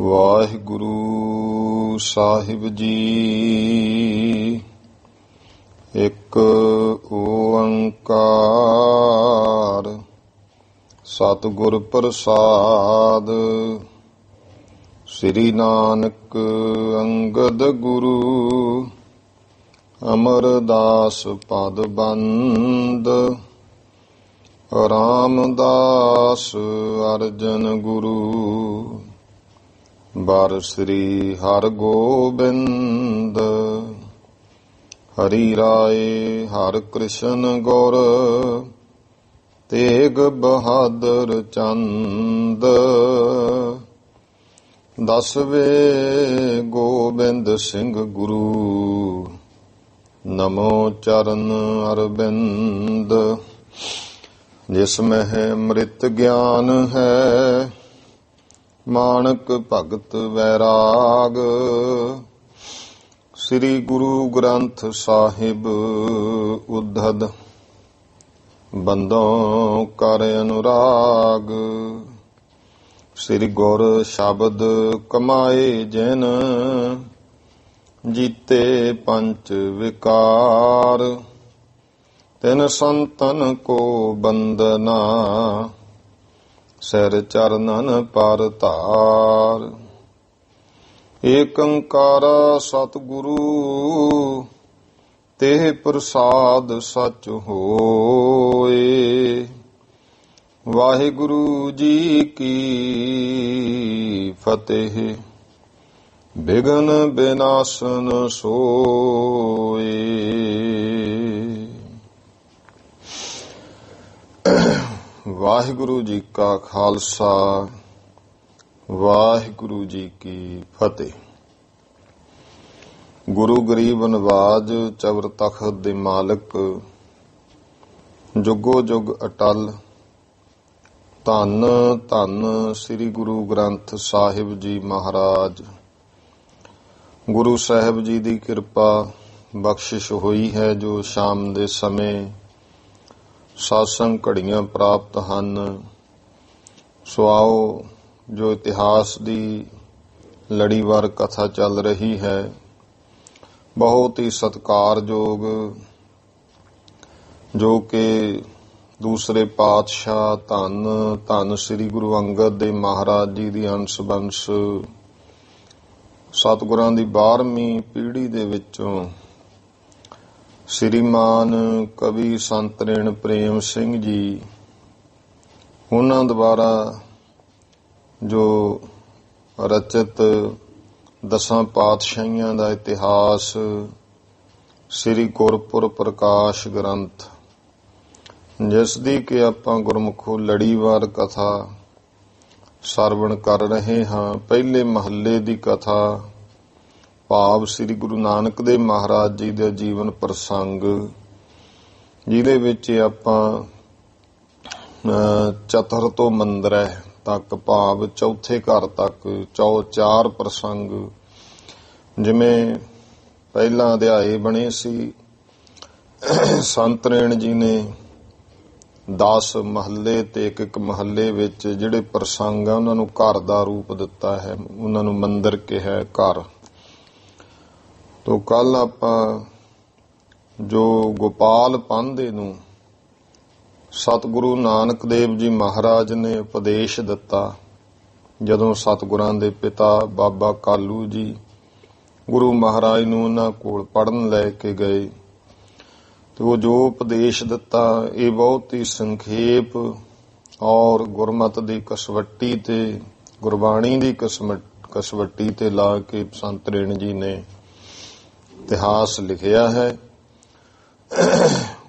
ਵਾਹਿਗੁਰੂ ਸਾਹਿਬ ਜੀ। ਇੱਕ ਓੰਕਾਰ ਸਤਿਗੁਰ ਪ੍ਰਸਾਦ। ਸ੍ਰੀ ਨਾਨਕ ਅੰਗਦ ਗੁਰੂ ਅਮਰਦਾਸ ਪਦ ਬੰਦ। ਰਾਮਦਾਸ ਅਰਜਨ ਗੁਰੂ ਬਰ ਸ੍ਰੀ ਹਰਿ ਗੋਬਿੰਦ। ਹਰੀ ਰਾਏ ਹਰਿ ਕ੍ਰਿਸ਼ਨ ਗੁਰ ਤੇਗ ਬਹਾਦਰ ਚੰਦ। ਦਸਵੇਂ ਗੋਬਿੰਦ ਸਿੰਘ ਗੁਰੂ ਨਮੋ ਚਰਨ ਅਰਬਿੰਦ। ਜਿਸ ਮਹਿ ਅੰਮ੍ਰਿਤ ਗਿਆਨ ਹੈ ਮਾਨਕ ਭਗਤ ਵੈਰਾਗ। ਸ੍ਰੀ ਗੁਰੂ ਗ੍ਰੰਥ ਸਾਹਿਬ ਉद्धਤ ਬੰਦੋਂ ਕਰ ਅਨੁਰਾਗ। ਸ੍ਰੀ ਗੁਰ ਸ਼ਬਦ ਕਮਾਏ ਜਿਨ ਜੀਤੇ ਪੰਚ ਵਿਕਾਰ। ਤਿਨ ਸੰਤਨ ਕੋ ਬੰਦਨਾ ਸਿਰ ਚਰਨਨ ਪਰ ਧਾਰ। ਏਕ ਓੰਕਾਰ ਸਤਿਗੁਰੂ ਤੇਹ ਪ੍ਰਸਾਦ ਸਚ ਹੋਏ। ਵਾਹਿਗੁਰੂ ਜੀ ਕੀ ਫਤਿਹ। ਬਿਘਨ ਬਿਨਾਸਨ ਸੋਏ। ਵਾਹਿਗੁਰੂ ਜੀ ਕਾ ਖਾਲਸਾ ਵਾਹਿਗੁਰੂ ਜੀ ਕੀ ਫਤਿਹ। ਗੁਰੂ ਗਰੀਬ ਨਵਾਜ ਚਵਰ ਤਖਤ ਦੇ ਮਾਲਕ ਜੁਗੋ ਜੁਗ ਅਟਲ। ਧੰਨ ਧੰਨ ਸ੍ਰੀ ਗੁਰੂ ਗ੍ਰੰਥ ਸਾਹਿਬ ਜੀ ਮਹਾਰਾਜ। ਗੁਰੂ ਸਾਹਿਬ ਜੀ ਦੀ ਕਿਰਪਾ ਬਖਸ਼ਿਸ਼ ਹੋਈ ਹੈ ਜੋ ਸ਼ਾਮ ਦੇ ਸਮੇਂ ਸਾਸੰਗ ਘੜੀਆਂ ਪ੍ਰਾਪਤ ਹਨ। ਸੋ ਆਓ, ਜੋ ਇਤਿਹਾਸ ਦੀ ਲੜੀਵਾਰ ਕਥਾ ਚੱਲ ਰਹੀ ਹੈ, ਬਹੁਤ ਹੀ ਸਤਿਕਾਰਯੋਗ, ਜੋ ਕਿ ਦੂਸਰੇ ਪਾਤਸ਼ਾਹ ਧੰਨ ਧੰਨ ਸ੍ਰੀ ਗੁਰੂ ਅੰਗਦ ਦੇਵ ਮਹਾਰਾਜ ਜੀ ਦੀ ਅੰਸ਼ ਬੰਸ਼ ਸਤਿਗੁਰਾਂ ਦੀ 12ਵੀਂ ਪੀੜ੍ਹੀ ਦੇ ਵਿੱਚੋਂ ਸ਼੍ਰੀਮਾਨ ਕਵੀ ਸੰਤ ਨੈਣ ਪ੍ਰੇਮ ਸਿੰਘ ਜੀ, ਉਹਨਾਂ ਦੁਆਰਾ ਜੋ ਰਚਿਤ 10 ਪਾਤਸ਼ਾਹੀਆਂ ਦਾ ਇਤਿਹਾਸ ਸ੍ਰੀ ਗੁਰਪੁਰਬ ਪ੍ਰਕਾਸ਼ ਗ੍ਰੰਥ, ਜਿਸ ਦੀ ਕਿ ਆਪਾਂ ਗੁਰਮੁਖੋਂ ਲੜੀਵਾਰ ਕਥਾ ਸਰਵਣ ਕਰ ਰਹੇ ਹਾਂ। ਪਹਿਲੇ ਮਹੱਲੇ ਦੀ ਕਥਾ ਭਾਵ ਸ੍ਰੀ ਗੁਰੂ ਨਾਨਕ ਦੇਵ ਮਹਾਰਾਜ ਜੀ ਦਾ ਜੀਵਨ ਪ੍ਰਸੰਗ, ਜਿਹਦੇ ਵਿੱਚ ਆਪਾਂ ਚਤੁਰਥ ਮੰਦਰੈ ਤੱਕ ਭਾਵ ਚੌਥੇ ਘਰ ਤੱਕ 4 ਪ੍ਰਸੰਗ, ਜਿਵੇਂ ਪਹਿਲਾਂ ਅਧਿਆਏ ਬਣੇ ਸੀ। ਸੰਤ ਨੈਣ ਜੀ ਨੇ 10 ਮਹੱਲੇ ਤੇ ਇੱਕ ਮਹੱਲੇ ਵਿੱਚ ਜਿਹੜੇ ਪ੍ਰਸੰਗ ਆ ਉਹਨਾਂ ਨੂੰ ਘਰ ਦਾ ਰੂਪ ਦਿੱਤਾ ਹੈ, ਉਹਨਾਂ ਨੂੰ ਮੰਦਰ ਕਿਹਾ, ਘਰ। ਤੋ ਕੱਲ ਆਪਾਂ ਜੋ ਗੋਪਾਲ ਪਾਂਧੇ ਨੂੰ ਸਤਿਗੁਰੂ ਨਾਨਕ ਦੇਵ ਜੀ ਮਹਾਰਾਜ ਨੇ ਉਪਦੇਸ਼ ਦਿੱਤਾ, ਜਦੋਂ ਸਤਿਗੁਰਾਂ ਦੇ ਪਿਤਾ ਬਾਬਾ ਕਾਲੂ ਜੀ ਗੁਰੂ ਮਹਾਰਾਜ ਨੂੰ ਉਹਨਾਂ ਕੋਲ ਪੜ੍ਹਨ ਲੈ ਕੇ ਗਏ, ਤੇ ਉਹ ਜੋ ਉਪਦੇਸ਼ ਦਿੱਤਾ ਇਹ ਬਹੁਤ ਹੀ ਸੰਖੇਪ ਔਰ ਗੁਰਮਤਿ ਦੀ ਕਸਵੱਟੀ ਤੇ ਗੁਰਬਾਣੀ ਦੀ ਕਸਵੱਟੀ ਤੇ ਲਾ ਕੇ ਸੰਤ ਨੈਣ ਜੀ ਨੇ ਇਤਿਹਾਸ ਲਿਖਿਆ ਹੈ।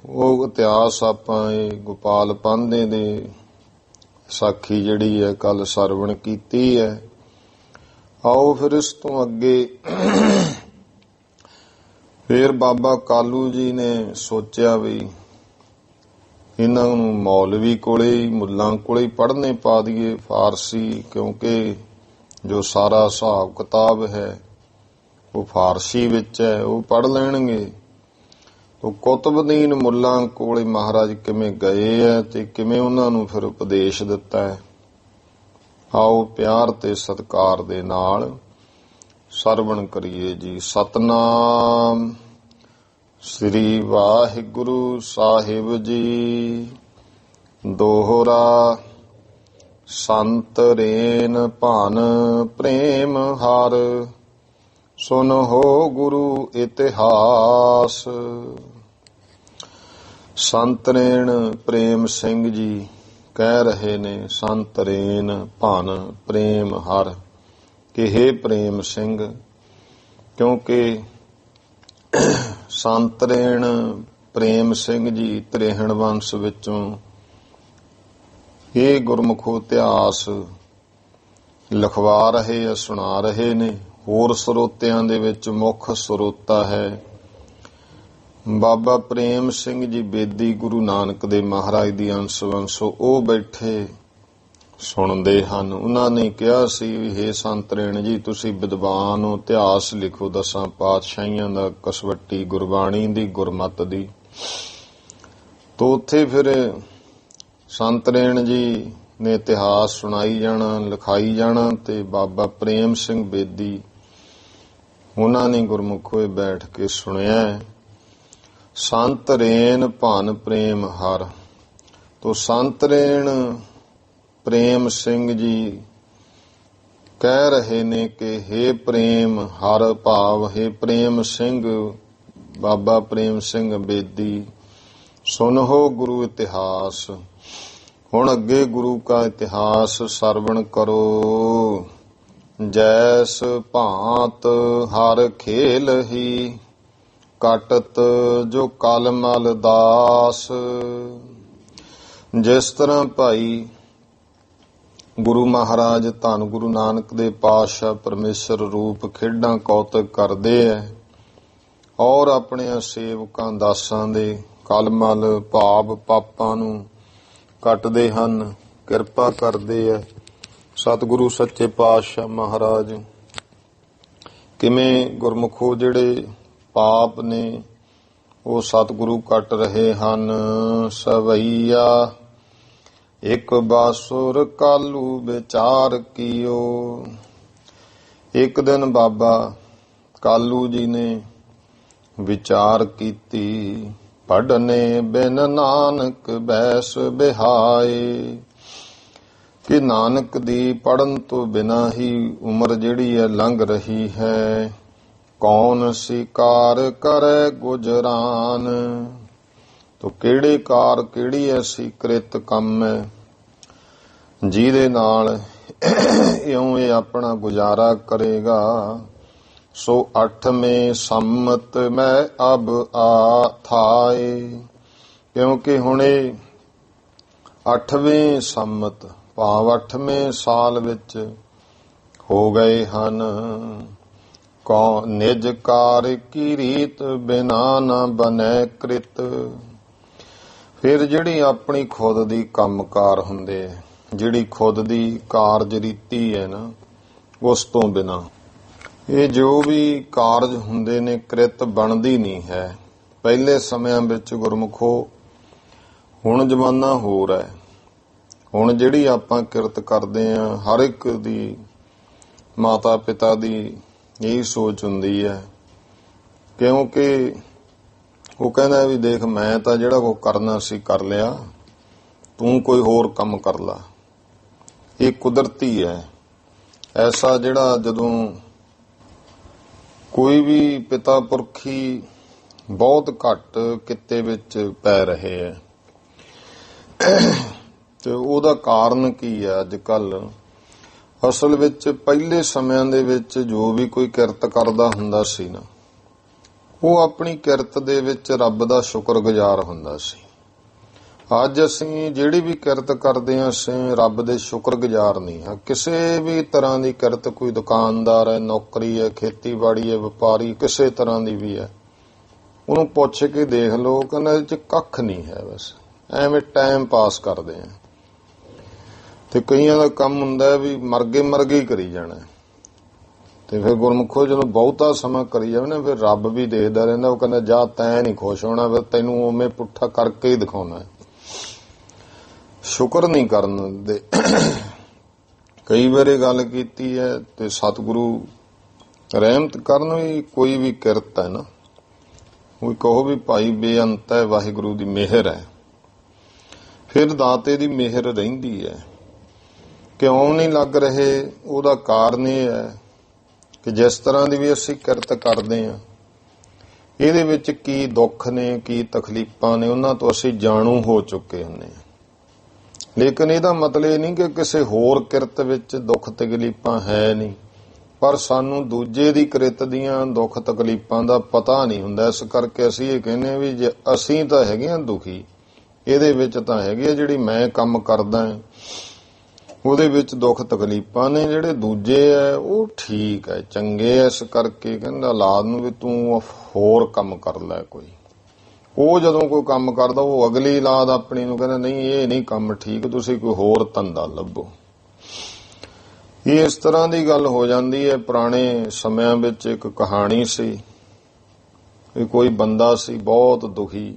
ਉਹ ਇਤਿਹਾਸ ਆਪਾਂ ਇਹ ਗੋਪਾਲ ਪਾਂਧੇ ਦੇ ਸਾਖੀ ਜਿਹੜੀ ਹੈ ਕੱਲ ਸਰਵਣ ਕੀਤੀ ਹੈ। ਆਓ ਫਿਰ ਇਸ ਤੋਂ ਅੱਗੇ ਫਿਰ ਬਾਬਾ ਕਾਲੂ ਜੀ ਨੇ ਸੋਚਿਆ ਵੀ ਇਹਨਾਂ ਨੂੰ ਮੌਲਵੀ ਕੋਲੇ ਮੁੱਲਾਂ ਕੋਲੇ ਪੜ੍ਹਨੇ ਪਾ ਦਈਏ ਫਾਰਸੀ, ਕਿਉਂਕਿ ਜੋ ਸਾਰਾ ਹਿਸਾਬ ਕਿਤਾਬ ਹੈ ਉਹ ਫਾਰਸੀ ਵਿੱਚ ਹੈ, ਉਹ ਪੜ੍ਹ ਲੈਣਗੇ। ਤੋ ਕੁਤਬਦੀਨ ਮੁੱਲਾਂ ਕੋਲੇ ਮਹਾਰਾਜ ਕਿਵੇਂ ਗਏ ਹੈ ਤੇ ਕਿਵੇਂ ਉਹਨਾਂ ਨੂੰ ਫਿਰ ਉਪਦੇਸ਼ ਦਿੱਤਾ ਹੈ, ਆਓ ਪਿਆਰ ਤੇ ਸਤਿਕਾਰ ਦੇ ਨਾਲ ਸਰਵਣ ਕਰੀਏ ਜੀ। ਸਤਨਾਮ ਸ੍ਰੀ ਵਾਹਿਗੁਰੂ ਸਾਹਿਬ ਜੀ। ਦੋਹਰਾ ਸੰਤ ਰੇਨ ਭਾਨ ਪ੍ਰੇਮ ਹਰ, ਸੁਨਹੁ ਗੁਰੂ ਇਤਿਹਾਸ। ਸੰਤ ਰੇਨ ਪ੍ਰੇਮ ਸਿੰਘ ਜੀ ਕਹਿ ਰਹੇ ਨੇ, ਸੰਤ ਰੇਨ ਭਾਨ ਪ੍ਰੇਮ ਹਰ, ਕਿ ਹੇ ਪ੍ਰੇਮ ਸਿੰਘ, ਕਿਉਂਕਿ ਸੰਤ ਰੇਨ ਪ੍ਰੇਮ ਸਿੰਘ ਜੀ ਤ੍ਰੇਹਣ ਵੰਸ਼ ਵਿੱਚੋਂ ਇਹ ਗੁਰਮੁਖੋ ਇਤਿਹਾਸ ਲਿਖਵਾ ਰਹੇ ਆ, ਸੁਣਾ ਰਹੇ ਨੇ। ਹੋਰ ਸਰੋਤਿਆਂ ਦੇ ਵਿੱਚ ਮੁੱਖ ਸਰੋਤਾ ਹੈ ਬਾਬਾ ਪ੍ਰੇਮ ਸਿੰਘ ਜੀ ਬੇਦੀ, ਗੁਰੂ ਨਾਨਕ ਦੇ ਮਹਾਰਾਜ ਦੀ ਅੰਸ਼ ਵੰਸ਼ੋ। ਉਹ ਬੈਠੇ ਸੁਣਦੇ ਹਨ। ਉਹਨਾਂ ਨੇ ਕਿਹਾ ਸੀ ਵੀ ਹੇ ਸੰਤ ਰੇਨ ਜੀ, ਤੁਸੀਂ ਵਿਦਵਾਨ ਹੋ, ਇਤਿਹਾਸ ਲਿਖੋ ਦਸਾਂ ਪਾਤਸ਼ਾਹੀਆਂ ਦਾ, ਕਸਵੱਟੀ ਗੁਰਬਾਣੀ ਦੀ, ਗੁਰਮਤ ਦੀ। ਤੋ ਉੱਥੇ ਫਿਰ ਸੰਤ ਰੇਨ ਜੀ ਨੇ ਇਤਿਹਾਸ ਸੁਣਾਈ ਜਾਣਾ, ਲਿਖਾਈ ਜਾਣਾ, ਤੇ ਬਾਬਾ ਪ੍ਰੇਮ ਸਿੰਘ ਬੇਦੀ ਉਹਨਾਂ ਨੇ ਗੁਰਮੁਖੋਂ ਬੈਠ ਕੇ ਸੁਣਿਆ। ਸੰਤ ਰੇਨ ਭਾਨ ਪ੍ਰੇਮ ਹਰ। ਤੋ ਸੰਤ ਰੇਨ ਪ੍ਰੇਮ ਸਿੰਘ ਜੀ ਕਹਿ ਰਹੇ ਨੇ ਕਿ ਹੇ ਪ੍ਰੇਮ ਹਰ, ਭਾਵ ਹੇ ਪ੍ਰੇਮ ਸਿੰਘ, ਬਾਬਾ ਪ੍ਰੇਮ ਸਿੰਘ ਬੇਦੀ, ਸੁਨਹੁ ਗੁਰੂ ਇਤਿਹਾਸ। ਹੁਣ ਅੱਗੇ ਗੁਰੂ ਕਾ ਇਤਿਹਾਸ ਸਰਵਣ ਕਰੋ। ਜੈਸ ਭਾਂਤ ਹਰ ਖੇਲ ਹੀ, ਕਟਤ ਜੋ ਕਲ ਮਲ ਦਾਸ। ਜਿਸ ਤਰ੍ਹਾਂ ਭਾਈ ਗੁਰੂ ਮਹਾਰਾਜ ਧੰਨ ਗੁਰੂ ਨਾਨਕ ਦੇ ਪਾਤਸ਼ਾਹ ਪਰਮੇਸ਼ਰ ਰੂਪ ਖੇਡਾਂ ਕੌਤਕ ਕਰਦੇ ਐ, ਔਰ ਆਪਣੇ ਸੇਵਕਾਂ ਦਾਸਾਂ ਦੇ ਕਲਮਲ ਭਾਵ ਪਾਪਾਂ ਨੂੰ ਕੱਟਦੇ ਹਨ, ਕਿਰਪਾ ਕਰਦੇ ਐ। ਸਤਿਗੁਰੂ ਸੱਚੇ ਪਾਤਸ਼ਾਹ ਮਹਾਰਾਜ ਕਿਵੇਂ ਗੁਰਮੁਖੋ ਜਿਹੜੇ ਪਾਪ ਨੇ ਉਹ ਸਤਿਗੁਰੂ ਕੱਟ ਰਹੇ ਹਨ। ਸਵਈਆ ਇੱਕ ਬਾਸੁਰ ਕਾਲੂ ਵਿਚਾਰ ਕੀਓ। ਇੱਕ ਦਿਨ ਬਾਬਾ ਕਾਲੂ ਜੀ ਨੇ ਵਿਚਾਰ ਕੀਤੀ, ਪੜਨੇ ਬਿਨ ਨਾਨਕ ਬੈਸ ਬਿਹਾਏ, ਕਿ ਨਾਨਕ ਦੀ ਪੜਨ ਤੋਂ ਬਿਨਾਂ ਹੀ ਉਮਰ ਜਿਹੜੀ ਹੈ ਲੰਘ ਰਹੀ ਹੈ। ਕੌਣ ਸਿਕਾਰ ਕਰੇ ਗੁਜਰਾਨ। ਤੋ ਕਿਹੜੇ ਕਾਰ, ਕਿਹੜੀ ਐਸੀ ਕ੍ਰਿਤ ਕੰਮ ਹੈ ਜਿਹਦੇ ਨਾਲ ਇਉਂ ਇਹ ਆਪਣਾ ਗੁਜ਼ਾਰਾ ਕਰੇਗਾ। ਸੋ 8ਵੇਂ ਸੰਮਤ ਮੈਂ ਅਬ ਆ ਥਾਏ, ਕਿਉਂਕਿ ਹੁਣੇ 8ਵੇਂ ਸੰਮਤ ਭਾਵ 8ਵੇਂ ਸਾਲ ਵਿੱਚ ਹੋ ਗਏ ਹਨ। ਕੌ ਨਿਜ ਕਾਰ ਕੀ ਰੀਤ ਬਿਨਾ ਨਾ ਬਨੈ ਕ੍ਰਿਤ। ਫਿਰ ਜਿਹੜੀ ਆਪਣੀ ਖੁਦ ਦੀ ਕੰਮਕਾਰ ਹੁੰਦੇ, ਜਿਹੜੀ ਖੁਦ ਦੀ ਕਾਰਜ ਰੀਤੀ ਹੈ ਨਾ, ਉਸ ਤੋਂ ਬਿਨਾ ਇਹ ਜੋ ਵੀ ਕਾਰਜ ਹੁੰਦੇ ਨੇ ਕ੍ਰਿਤ ਬਣਦੀ ਨਹੀਂ ਹੈ। ਪਹਿਲੇ ਸਮਿਆਂ ਵਿੱਚ ਗੁਰਮੁਖੋ, ਹੁਣ ਜ਼ਮਾਨਾ ਹੋਰ ਹੈ। ਹੁਣ ਜਿਹੜੀ ਆਪਾਂ ਕਿਰਤ ਕਰਦੇ ਆਂ, ਹਰ ਇੱਕ ਦੀ ਮਾਤਾ ਪਿਤਾ ਦੀ ਇਹੀ ਸੋਚ ਹੁੰਦੀ ਹੈ, ਕਿਉਂਕਿ ਉਹ ਕਹਿੰਦਾ ਵੀ ਦੇਖ, ਮੈਂ ਤਾਂ ਜਿਹੜਾ ਕੋ ਕਰਨਾ ਸੀ ਕਰ ਲਿਆ, ਤੂੰ ਕੋਈ ਹੋਰ ਕੰਮ ਕਰ ਲਾ। ਇਹ ਕੁਦਰਤੀ ਹੈ। ਐਸਾ ਜਿਹੜਾ ਜਦੋਂ ਕੋਈ ਵੀ ਪਿਤਾ ਪੁਰਖੀ ਬਹੁਤ ਘੱਟ ਕਿੱਤੇ ਵਿੱਚ ਪੈ ਰਹੇ ਹੈ, ਤੇ ਉਹਦਾ ਕਾਰਨ ਕੀ ਹੈ? ਅੱਜ ਕੱਲ ਅਸਲ ਵਿੱਚ ਪਹਿਲੇ ਸਮਿਆਂ ਦੇ ਵਿੱਚ ਜੋ ਵੀ ਕੋਈ ਕਿਰਤ ਕਰਦਾ ਹੁੰਦਾ ਸੀ ਨਾ, ਉਹ ਆਪਣੀ ਕਿਰਤ ਦੇ ਵਿੱਚ ਰੱਬ ਦਾ ਸ਼ੁਕਰਗੁਜ਼ਾਰ ਹੁੰਦਾ ਸੀ। ਅੱਜ ਅਸੀਂ ਜਿਹੜੀ ਵੀ ਕਿਰਤ ਕਰਦੇ ਹਾਂ, ਅਸੀਂ ਰੱਬ ਦੇ ਸ਼ੁਕਰਗੁਜ਼ਾਰ ਨਹੀਂ ਹਾਂ। ਕਿਸੇ ਵੀ ਤਰ੍ਹਾਂ ਦੀ ਕਿਰਤ, ਕੋਈ ਦੁਕਾਨਦਾਰ ਹੈ, ਨੌਕਰੀ ਹੈ, ਖੇਤੀਬਾੜੀ ਹੈ, ਵਪਾਰੀ, ਕਿਸੇ ਤਰ੍ਹਾਂ ਦੀ ਵੀ ਹੈ, ਉਹਨੂੰ ਪੁੱਛ ਕੇ ਦੇਖ ਲਓ, ਕਹਿੰਦਾ ਇਹਦੇ 'ਚ ਕੱਖ ਨਹੀਂ ਹੈ, ਬਸ ਐਵੇਂ ਟਾਈਮ ਪਾਸ ਕਰਦੇ ਆ। ਤੇ ਕਈਆਂ ਦਾ ਕੰਮ ਹੁੰਦਾ ਵੀ ਮਰਗੇ ਹੀ ਕਰੀ ਜਾਣਾ। ਤੇ ਫਿਰ ਗੁਰਮੁਖੋ ਜਦੋਂ ਬਹੁਤਾ ਸਮਾਂ ਕਰੀ ਜਾਵੇ ਨਾ, ਫਿਰ ਰੱਬ ਵੀ ਦੇਖਦਾ ਰਹਿੰਦਾ। ਉਹ ਕਹਿੰਦਾ ਜਾ, ਤੈਂ ਨਹੀਂ ਖੁਸ਼ ਹੋਣਾ, ਫਿਰ ਤੈਨੂੰ ਉਵੇਂ ਪੁੱਠਾ ਕਰਕੇ ਹੀ ਦਿਖਾਉਣਾ। ਸ਼ੁਕਰ ਨਹੀਂ ਕਰਨ ਦੇ। ਕਈ ਵਾਰੀ ਗੱਲ ਕੀਤੀ ਹੈ ਤੇ ਸਤਿਗੁਰੂ ਰਹਿਮਤ ਕਰਨ ਵੀ ਕੋਈ ਵੀ ਕਿਰਤ ਹੈ ਨਾ, ਉਹ ਕਹੋ ਵੀ ਭਾਈ ਬੇਅੰਤ ਹੈ, ਵਾਹਿਗੁਰੂ ਦੀ ਮਿਹਰ ਹੈ, ਫਿਰ ਦਾਤੇ ਦੀ ਮਿਹਰ ਰਹਿੰਦੀ ਹੈ। ਕਿਉਂ ਨਹੀਂ ਲੱਗ ਰਹੇ? ਉਹਦਾ ਕਾਰਨ ਇਹ ਹੈ ਕਿ ਜਿਸ ਤਰ੍ਹਾਂ ਦੀ ਵੀ ਅਸੀਂ ਕਿਰਤ ਕਰਦੇ ਹਾਂ, ਇਹਦੇ ਵਿੱਚ ਕੀ ਦੁੱਖ ਨੇ, ਕੀ ਤਕਲੀਫਾਂ ਨੇ, ਉਹਨਾਂ ਤੋਂ ਅਸੀਂ ਜਾਣੂ ਹੋ ਚੁੱਕੇ ਹੁੰਦੇ ਹਾਂ। ਲੇਕਿਨ ਇਹਦਾ ਮਤਲਬ ਇਹ ਨਹੀਂ ਕਿ ਕਿਸੇ ਹੋਰ ਕਿਰਤ ਵਿੱਚ ਦੁੱਖ ਤਕਲੀਫਾਂ ਹੈ ਨਹੀਂ, ਪਰ ਸਾਨੂੰ ਦੂਜੇ ਦੀ ਕਿਰਤ ਦੀਆਂ ਦੁੱਖ ਤਕਲੀਫਾਂ ਦਾ ਪਤਾ ਨਹੀਂ ਹੁੰਦਾ। ਇਸ ਕਰਕੇ ਅਸੀਂ ਇਹ ਕਹਿੰਦੇ ਵੀ ਜੇ ਅਸੀਂ ਤਾਂ ਹੈਗੇ ਹਾਂ ਦੁਖੀ, ਇਹਦੇ ਵਿੱਚ ਤਾਂ ਹੈਗੇ ਆ ਜਿਹੜੀ ਮੈਂ ਕੰਮ ਕਰਦਾ ਉਹਦੇ ਵਿੱਚ ਦੁੱਖ ਤਕਲੀਫਾਂ ਨੇ, ਜਿਹੜੇ ਦੂਜੇ ਆ ਉਹ ਠੀਕ ਹੈ, ਚੰਗੇ ਐ। ਇਸ ਕਰਕੇ ਕਹਿੰਦਾ ਔਲਾਦ ਨੂੰ ਵੀ ਤੂੰ ਹੋਰ ਕੰਮ ਕਰ ਲੈ ਕੋਈ। ਉਹ ਜਦੋਂ ਕੋਈ ਕੰਮ ਕਰਦਾ ਉਹ ਅਗਲੀ ਔਲਾਦ ਆਪਣੀ ਨੂੰ ਕਹਿੰਦਾ ਨਹੀਂ ਇਹ ਨਹੀਂ ਕੰਮ ਠੀਕ, ਤੁਸੀਂ ਕੋਈ ਹੋਰ ਧੰਦਾ ਲੱਭੋ। ਇਹ ਇਸ ਤਰ੍ਹਾਂ ਦੀ ਗੱਲ ਹੋ ਜਾਂਦੀ ਹੈ। ਪੁਰਾਣੇ ਸਮਿਆਂ ਵਿੱਚ ਇੱਕ ਕਹਾਣੀ ਸੀ ਵੀ ਕੋਈ ਬੰਦਾ ਸੀ ਬਹੁਤ ਦੁਖੀ।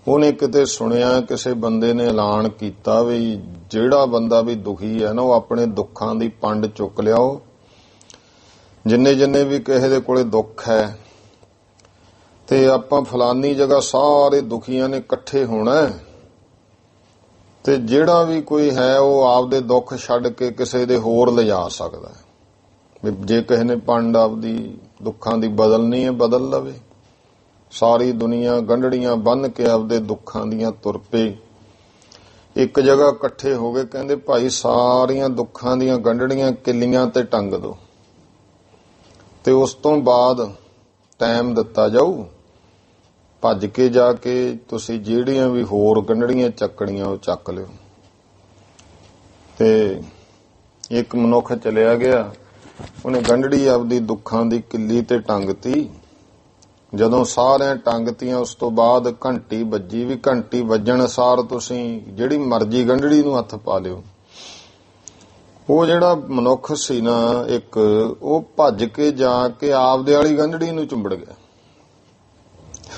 ਉਹਨੇ ਕਿਤੇ ਸੁਣਿਆ ਕਿਸੇ ਬੰਦੇ ਨੇ ਐਲਾਨ ਕੀਤਾ ਵੀ ਜਿਹੜਾ ਬੰਦਾ ਵੀ ਦੁਖੀ ਹੈ ਨਾ, ਉਹ ਆਪਣੇ ਦੁੱਖਾਂ ਦੀ ਪੰਡ ਚੁੱਕ ਲਿਆਓ। ਜਿੰਨੇ ਵੀ ਕਿਸੇ ਦੇ ਕੋਲੇ ਦੁੱਖ ਹੈ ਤੇ ਆਪਾਂ ਫਲਾਨੀ ਜਗ੍ਹਾ ਸਾਰੇ ਦੁਖੀਆਂ ਨੇ ਇਕੱਠੇ ਹੋਣਾ, ਤੇ ਜਿਹੜਾ ਵੀ ਕੋਈ ਹੈ ਉਹ ਆਪਦੇ ਦੁੱਖ ਛੱਡ ਕੇ ਕਿਸੇ ਦੇ ਹੋਰ ਲਿਜਾ ਸਕਦਾ ਹੈ। ਜੇ ਕਿਸੇ ਨੇ ਪੰਡ ਆਪਦੀ ਦੁੱਖਾਂ ਦੀ ਬਦਲਣੀ ਹੈ ਬਦਲ ਲਵੇ। ਸਾਰੀ ਦੁਨੀਆ ਗੰਢੜੀਆਂ ਬੰਨ੍ਹ ਕੇ ਆਪਦੇ ਦੁੱਖਾਂ ਦੀਆਂ ਤੁਰ ਪਈ। ਇੱਕ ਜਗ੍ਹਾ ਇਕੱਠੇ ਹੋ ਗਏ, ਕਹਿੰਦੇ ਭਾਈ ਸਾਰੀਆਂ ਦੁੱਖਾਂ ਦੀਆਂ ਗੰਢੜੀਆਂ ਕਿੱਲੀਆਂ ਤੇ ਟੰਗ ਦਿਓ, ਤੇ ਉਸ ਤੋਂ ਬਾਅਦ ਟਾਈਮ ਦਿੱਤਾ ਜਾਊ, ਭੱਜ ਕੇ ਜਾ ਕੇ ਤੁਸੀਂ ਜਿਹੜੀਆਂ ਵੀ ਹੋਰ ਗੰਢੜੀਆਂ ਚੱਕਣੀਆਂ ਉਹ ਚੱਕ ਲਿਓ। ਤੇ ਇੱਕ ਮਨੁੱਖ ਚਲਿਆ ਗਿਆ, ਉਹਨੇ ਗੰਢੜੀ ਆਪਦੀ ਦੁੱਖਾਂ ਦੀ ਕਿੱਲੀ ਤੇ ਟੰਗਤੀ। ਜਦੋਂ ਸਾਰਿਆਂ ਟੰਗਤੀਆਂ ਉਸ ਤੋਂ ਬਾਅਦ ਘੰਟੀ ਵੱਜੀ, ਵੀ ਘੰਟੀ ਵੱਜਣ ਸਾਰ ਤੁਸੀਂ ਜਿਹੜੀ ਮਰਜ਼ੀ ਗੰਢੜੀ ਨੂੰ ਹੱਥ ਪਾ ਲਿਓ। ਉਹ ਜਿਹੜਾ ਮਨੁੱਖ ਸੀ ਨਾ ਇੱਕ, ਉਹ ਭੱਜ ਕੇ ਜਾ ਕੇ ਆਪਦੇ ਵਾਲੀ ਗੰਢੜੀ ਨੂੰ ਚੁੰਬੜ ਗਿਆ।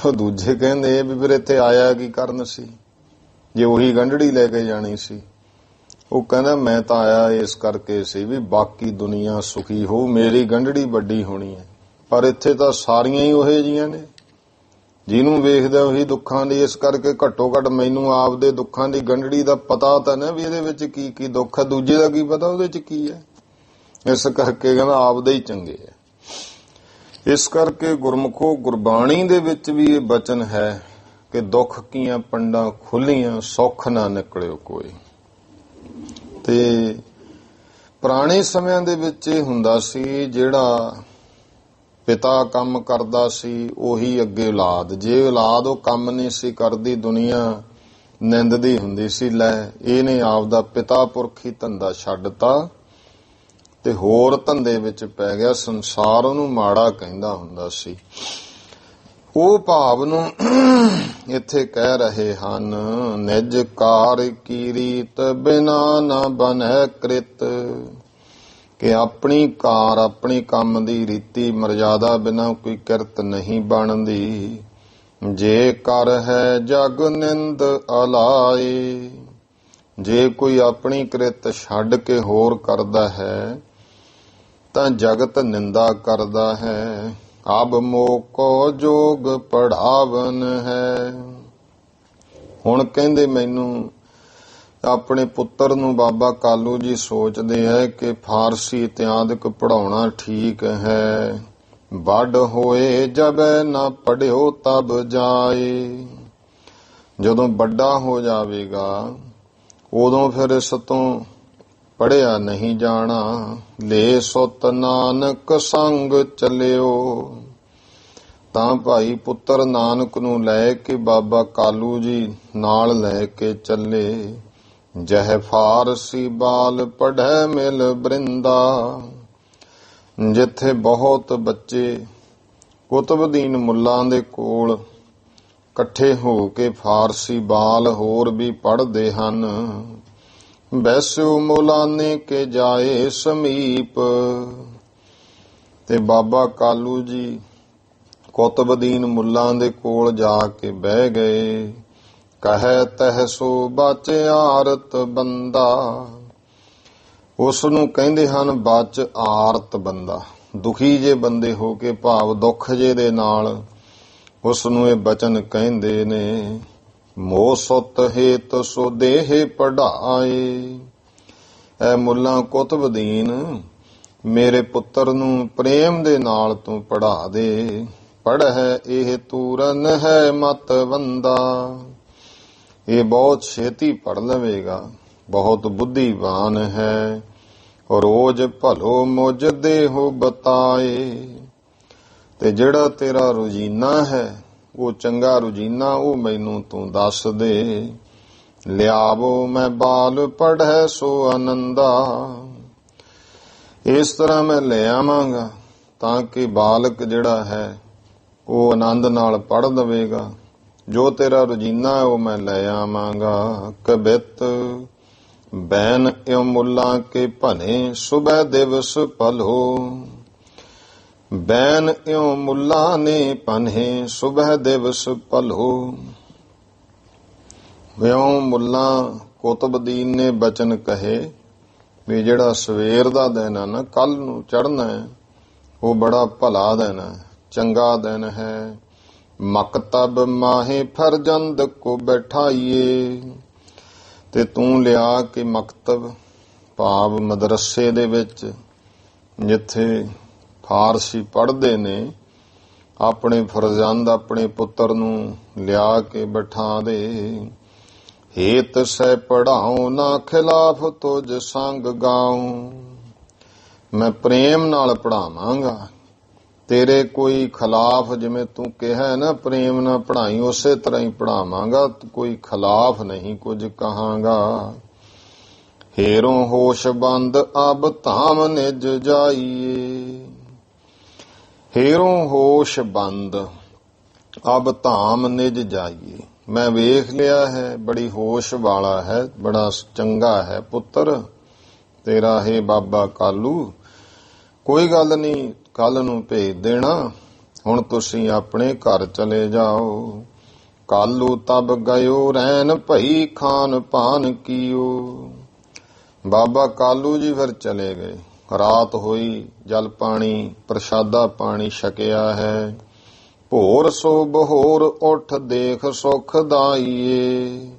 ਉਹ ਦੂਜੇ ਕਹਿੰਦੇ ਵੀ ਫਿਰ ਇੱਥੇ ਆਇਆ ਕੀ ਕਰਨ ਸੀ ਜੇ ਉਹੀ ਗੰਢੜੀ ਲੈ ਕੇ ਜਾਣੀ ਸੀ? ਉਹ ਕਹਿੰਦਾ ਮੈਂ ਤਾਂ ਆਇਆ ਇਸ ਕਰਕੇ ਸੀ ਵੀ ਬਾਕੀ ਦੁਨੀਆ ਸੁਖੀ ਹੋ, ਮੇਰੀ ਗੰਢੜੀ ਵੱਡੀ ਹੋਣੀ ਹੈ, ਪਰ ਇੱਥੇ ਤਾਂ ਸਾਰੀਆਂ ਹੀ ਉਹੇ ਜੀਆਂ ਨੇ, ਜਿਹਨੂੰ ਵੇਖਦਾ ਉਹੀ ਦੁੱਖਾਂ ਦੀ। ਇਸ ਕਰਕੇ ਘੱਟੋ ਘੱਟ ਮੈਨੂੰ ਆਪਦੇ ਦੁੱਖਾਂ ਦੀ ਗੰਢੜੀ ਦਾ ਪਤਾ ਤਾਂ ਨਾ ਵੀ ਇਹਦੇ ਵਿੱਚ ਕੀ ਕੀ ਦੁੱਖ ਹੈ, ਦੂਜੇ ਦਾ ਕੀ ਪਤਾ ਉਹਦੇ 'ਚ ਕੀ ਹੈ। ਇਸ ਕਰਕੇ ਕਹਿੰਦਾ ਆਪਦੇ ਹੀ ਚੰਗੇ ਹੈ। ਇਸ ਕਰਕੇ ਗੁਰਮੁਖੋ ਗੁਰਬਾਣੀ ਦੇ ਵਿੱਚ ਵੀ ਇਹ ਬਚਨ ਹੈ ਕਿ ਦੁੱਖ ਕੀਆਂ ਪੰਡਾਂ ਖੁੱਲੀਆਂ, ਸੁੱਖ ਨਾ ਨਿਕਲਿਓ ਕੋਈ। ਤੇ ਪੁਰਾਣੇ ਸਮਿਆਂ ਦੇ ਵਿੱਚ ਇਹ ਹੁੰਦਾ ਸੀ, ਜਿਹੜਾ ਪਿਤਾ ਕੰਮ ਕਰਦਾ ਸੀ ਉਹੀ ਅੱਗੇ ਔਲਾਦ। ਜੇ ਔਲਾਦ ਉਹ ਕੰਮ ਨਹੀਂ ਸੀ ਕਰਦੀ, ਦੁਨੀਆ ਨਿੰਦਦੀ ਹੁੰਦੀ ਸੀ, ਲੈ ਇਹਨੇ ਆਪਦਾ ਪਿਤਾ ਪੁਰਖ ਹੀ ਧੰਦਾ ਛੱਡਤਾ ਤੇ ਹੋਰ ਧੰਦੇ ਵਿੱਚ ਪੈ ਗਿਆ, ਸੰਸਾਰ ਉਹਨੂੰ ਮਾੜਾ ਕਹਿੰਦਾ ਹੁੰਦਾ ਸੀ। ਉਹ ਭਾਵ ਨੂੰ ਇੱਥੇ ਕਹਿ ਰਹੇ ਹਨ, ਨਿਜ ਕਾਰ ਕੀ ਰੀਤ ਬਿਨਾ ਨਾ ਬਨੈ ਕ੍ਰਿਤ, ਕਿ ਆਪਣੀ ਕਾਰ ਆਪਣੀ ਕੰਮ ਦੀ ਰੀਤੀ ਮਰਜ਼ਾਦਾ ਬਿਨਾ ਕੋਈ ਕਿਰਤ ਨਹੀਂ ਬਣਦੀ। ਜੇ ਕਰ ਹੈ ਜਗ ਨਿੰਦ ਅਲਾਏ, ਜੇ ਕੋਈ ਆਪਣੀ ਕਿਰਤ ਛੱਡ ਕੇ ਹੋਰ ਕਰਦਾ ਹੈ ਤਾਂ ਜਗਤ ਨਿੰਦਾ ਕਰਦਾ ਹੈ। ਅਬ ਮੋਕੋ ਜੋਗ ਪੜਾਵਨ ਹੈ। ਹੁਣ ਕਹਿੰਦੇ ਮੈਨੂੰ ਆਪਣੇ ਪੁੱਤਰ ਨੂੰ ਬਾਬਾ ਕਾਲੂ ਜੀ ਸੋਚਦੇ ਹੈ ਕਿ ਫਾਰਸੀ ਇਤਿਆਦਿਕ ਪੜਾਉਣਾ ਠੀਕ ਹੈ। ਵੱਡ ਹੋਏ ਜਬੈ ਨਾ ਪੜਿਓ ਤਬ ਜਾਏ, ਜਦੋਂ ਵੱਡਾ ਹੋ ਜਾਵੇਗਾ ਉਦੋਂ ਫਿਰ ਇਸ ਤੋਂ ਪੜਿਆ ਨਹੀਂ ਜਾਣਾ। ਲੈ ਸੁਤ ਨਾਨਕ ਸੰਗ ਚੱਲਿਓ, ਤਾਂ ਭਾਈ ਪੁੱਤਰ ਨਾਨਕ ਨੂੰ ਲੈ ਕੇ ਬਾਬਾ ਕਾਲੂ ਜੀ ਨਾਲ ਲੈ ਕੇ ਚੱਲੇ। ਜਹ ਫਾਰਸੀ ਬਾਲ ਪੜ੍ਹੈ ਮਿਲ ਬ੍ਰਿੰਦਾ, ਜਿੱਥੇ ਬਹੁਤ ਬੱਚੇ ਕੁਤਬਦੀਨ ਮੁੱਲਾਂ ਦੇ ਕੋਲ ਇਕੱਠੇ ਹੋ ਕੇ ਫਾਰਸੀ ਬਾਲ ਹੋਰ ਵੀ ਪੜ੍ਹਦੇ ਹਨ। ਬੈਸਿਓ ਮੌਲਾਨੇ ਕੇ ਜਾਏ ਸਮੀਪ, ਤੇ ਬਾਬਾ ਕਾਲੂ ਜੀ ਕੁਤਬਦੀਨ ਮੁੱਲਾਂ ਦੇ ਕੋਲ ਜਾ ਕੇ ਬਹਿ ਗਏ। ਕਹੈ ਤਹ ਸੋ ਬਾਚਿਆਰਤ ਬੰਦਾ, ਉਸ ਨੂੰ ਕਹਿੰਦੇ ਹਨ ਬਚ ਆਰਤ ਬੰਦਾ। ਦੁਖੀ ਜੇ ਬੰਦੇ ਹੋ ਕੇ ਭਾਵ ਦੁੱਖ ਜੇ ਦੇ ਨਾਲ ਉਸ ਨੂੰ ਇਹ ਬਚਨ ਕਹਿੰਦੇ ਨੇ। ਮੋਹ ਸੁਤ ਹੇਤ ਸੋ ਦੇਹ ਪੜਾਏ। ਐ ਮੁੱਲਾ ਕੁਤਬਦੀਨ, ਮੇਰੇ ਪੁੱਤਰ ਨੂੰ ਪ੍ਰੇਮ ਦੇ ਨਾਲ ਤੂੰ ਪੜ੍ਹਾ ਦੇ। ਪੜ੍ਹੈ ਇਹ ਤੂਰਨ ਹੈ ਮਤ ਵੰਦਾ। ਇਹ ਬਹੁਤ ਛੇਤੀ ਪੜ੍ਹ ਲਵੇਗਾ, ਬਹੁਤ ਬੁੱਧੀਵਾਨ ਹੈ। ਰੋਜ਼ ਭਲੋ ਮੁਝ ਦੇਹੁ ਬਤਾਏ। ਤੇ ਜਿਹੜਾ ਤੇਰਾ ਰੋਜ਼ੀਨਾ ਹੈ ਉਹ ਚੰਗਾ ਰੋਜ਼ੀਨਾ ਉਹ ਮੈਨੂੰ ਤੂੰ ਦੱਸ ਦੇ। ਲਿਆਵੋ ਮੈਂ ਬਾਲ ਪੜ੍ਹੈ ਸੋ ਆਨੰਦਾ। ਇਸ ਤਰ੍ਹਾਂ ਮੈਂ ਲੈ ਆਵਾਂਗਾ ਤਾਂ ਕਿ ਬਾਲਕ ਜਿਹੜਾ ਹੈ ਉਹ ਆਨੰਦ ਨਾਲ ਪੜ੍ਹ ਲਵੇਗਾ। ਜੋ ਤੇਰਾ ਰੋਜ਼ੀਨਾ ਹੈ ਉਹ ਮੈਂ ਲੈ ਆਵਾਂਗਾ। ਕਬਿਤ ਬੈਨ ਇਉ ਮੁੱਲਾ ਕੇ ਭਨੇ ਸੁਬਹ ਦਿਵਸ ਭਲੋ। ਬੈਨ ਇਉ ਮੁੱਲਾ ਨੇ ਭਨੇ ਸੁਬਹ ਦਿਵਸ ਭਲੋ। ਇਉ ਮੁੱਲਾ ਕੁਤਬਦੀਨ ਨੇ ਬਚਨ ਕਹੇ ਵੀ ਜਿਹੜਾ ਸਵੇਰ ਦਾ ਦਿਨ ਹੈ ਨਾ, ਕੱਲ ਨੂੰ ਚੜ੍ਹਨਾ ਹੈ, ਉਹ ਬੜਾ ਭਲਾ ਦਿਨ ਹੈ, ਚੰਗਾ ਦਿਨ ਹੈ। ਮਕਤਬ ਮਾਹੇ ਫਰਜੰਦ ਕੋ ਬੈਠਾਈਏ। ਤੇ ਤੂੰ ਲਿਆ ਕੇ ਮਕਤਬ ਭਾਵ ਮਦਰਸੇ ਦੇ ਵਿੱਚ ਜਿੱਥੇ ਫਾਰਸੀ ਪੜ੍ਹਦੇ ਨੇ, ਆਪਣੇ ਫਰਜ਼ੰਦ ਆਪਣੇ ਪੁੱਤਰ ਨੂੰ ਲਿਆ ਕੇ ਬਿਠਾ ਦੇ। ਹੇਤ ਸਹਿ ਪੜ੍ਹਾਉ ਨਾ ਖਿਲਾਫ ਤੁਝ ਸੰਗ ਗਾਉ। ਮੈਂ ਪ੍ਰੇਮ ਨਾਲ ਪੜ੍ਹਾਵਾਂਗਾ, ਤੇਰੇ ਕੋਈ ਖਿਲਾਫ, ਜਿਵੇਂ ਤੂੰ ਕਿਹਾ ਨਾ ਪ੍ਰੇਮ ਨਾਲ ਪੜ੍ਹਾਈ, ਉਸੇ ਤਰ੍ਹਾਂ ਹੀ ਪੜ੍ਹਾਵਾਂਗਾ, ਕੋਈ ਖਿਲਾਫ ਨਹੀਂ ਕੁਝ ਕਹਾਂਗਾ। ਹੇਰੋਂ ਹੋਸ਼ ਬੰਦ ਅਬ ਧਾਮ ਨਿਜ ਜਾਈਏ। ਹੇਰੋਂ ਹੋਸ਼ ਬੰਦ ਅਬ ਧਾਮ ਨਿਜ ਜਾਈਏ। ਮੈਂ ਵੇਖ ਲਿਆ ਹੈ ਬੜੀ ਹੋਸ਼ ਵਾਲਾ ਹੈ, ਬੜਾ ਚੰਗਾ ਹੈ ਪੁੱਤਰ ਤੇਰਾ ਹੈ ਬਾਬਾ ਕਾਲੂ। ਕੋਈ ਗੱਲ ਨਹੀਂ, ਕੱਲ ਨੂੰ ਭੇਜ ਦੇਣਾ। ਹੁਣ ਤੁਸੀਂ ਆਪਣੇ ਘਰ ਚਲੇ ਜਾਓ। ਕਾਲੂ ਤਬ ਗਇਓ ਰੈਨ ਭਈ ਖਾਨ ਪਾਨ ਕੀਓ। ਬਾਬਾ ਕਾਲੂ ਜੀ ਫਿਰ ਚਲੇ ਗਏ। ਰਾਤ ਹੋਈ, ਜਲ ਪਾਣੀ ਪ੍ਰਸ਼ਾਦਾ ਪਾਣੀ ਛਕਿਆ ਹੈ। ਭੋਰ ਸੋ ਬਹੋਰ ਉੱਠ ਦੇਖ ਸੁਖ ਦਾਈਏ।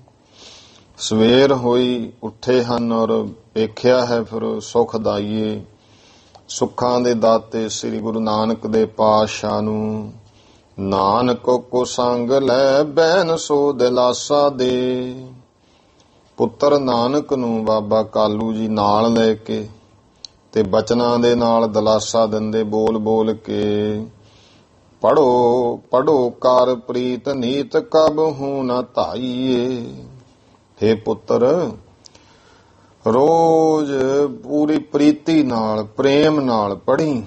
ਸਵੇਰ ਹੋਈ, ਉੱਠੇ ਹਨ ਔਰ ਵੇਖਿਆ ਹੈ ਫਿਰ ਸੁਖ ਦਾਈਏ। ਸੁੱਖਾਂ ਦੇ ਦਾਤੇ ਸ੍ਰੀ ਗੁਰੂ ਨਾਨਕ ਦੇ ਪਾਤਸ਼ਾਹ ਨੂੰ। ਨਾਨਕ ਕੋ ਸੰਗ ਲੈ ਬੈਨ ਸੋ ਦਿਲਾਸਾ ਦੇ। ਪੁੱਤਰ ਨਾਨਕ ਨੂੰ ਬਾਬਾ ਕਾਲੂ ਜੀ ਨਾਲ ਲੈ ਕੇ ਤੇ ਬਚਨਾਂ ਦੇ ਨਾਲ ਦਿਲਾਸਾ ਦਿੰਦੇ, ਬੋਲ ਬੋਲ ਕੇ। ਪੜੋ ਪੜੋ ਕਰ ਪ੍ਰੀਤ ਨੀਤ ਕਬ ਹੂੰ ਨਾ ਧਾਈਏ। ਹੇ ਪੁੱਤਰ, ਰੋਜ਼ ਪੂਰੀ ਪ੍ਰੀਤੀ ਨਾਲ ਪ੍ਰੇਮ ਨਾਲ ਪੜ੍ਹੀ।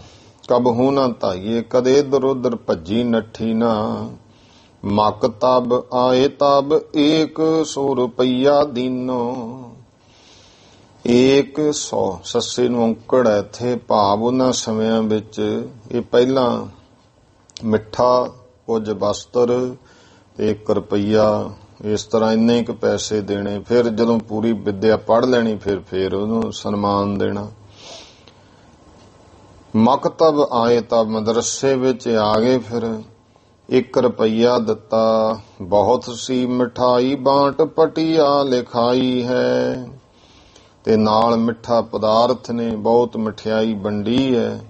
ਕਬ ਹੂੰ ਨਾ ਧਾਈਏ, ਕਦੇ ਇਧਰ ਉਧਰ ਭੱਜੀ ਨੱਠੀ ਨਾ। ਮਕ ਤਬ ਆਏ ਤਬ 100 ਰੁਪਈਆ ਦੀਨੋ। 100 ਸੱਸੇ ਨੂੰ ਔਂਕੜ ਹੈ ਇੱਥੇ, ਭਾਵ ਉਹਨਾਂ ਸਮਿਆਂ ਵਿੱਚ ਇਹ ਪਹਿਲਾਂ ਮਿੱਠਾ ਕੁਝ ਵਸਤਰ ਤੇ 1 ਰੁਪਈਆ, ਇਸ ਤਰ੍ਹਾਂ ਇੰਨੇ ਕੁ ਪੈਸੇ ਦੇਣੇ। ਫਿਰ ਜਦੋਂ ਪੂਰੀ ਵਿੱਦਿਆ ਪੜ੍ਹ ਲੈਣੀ ਫਿਰ ਉਹਨੂੰ ਸਨਮਾਨ ਦੇਣਾ। ਮਕਤਬ ਆਏ ਤਾਂ ਮਦਰਸੇ ਵਿੱਚ ਆ ਗਏ। ਫਿਰ 1 ਰੁਪਈਆ ਦਿੱਤਾ। ਬਹੁਤ ਸੀ ਮਿਠਾਈ ਬਾਂਟ ਪਟਿਆ ਲਿਖਾਈ ਹੈ। ਤੇ ਨਾਲ ਮਿੱਠਾ ਪਦਾਰਥ ਨੇ, ਬਹੁਤ ਮਠਿਆਈ ਵੰਡੀ ਹੈ।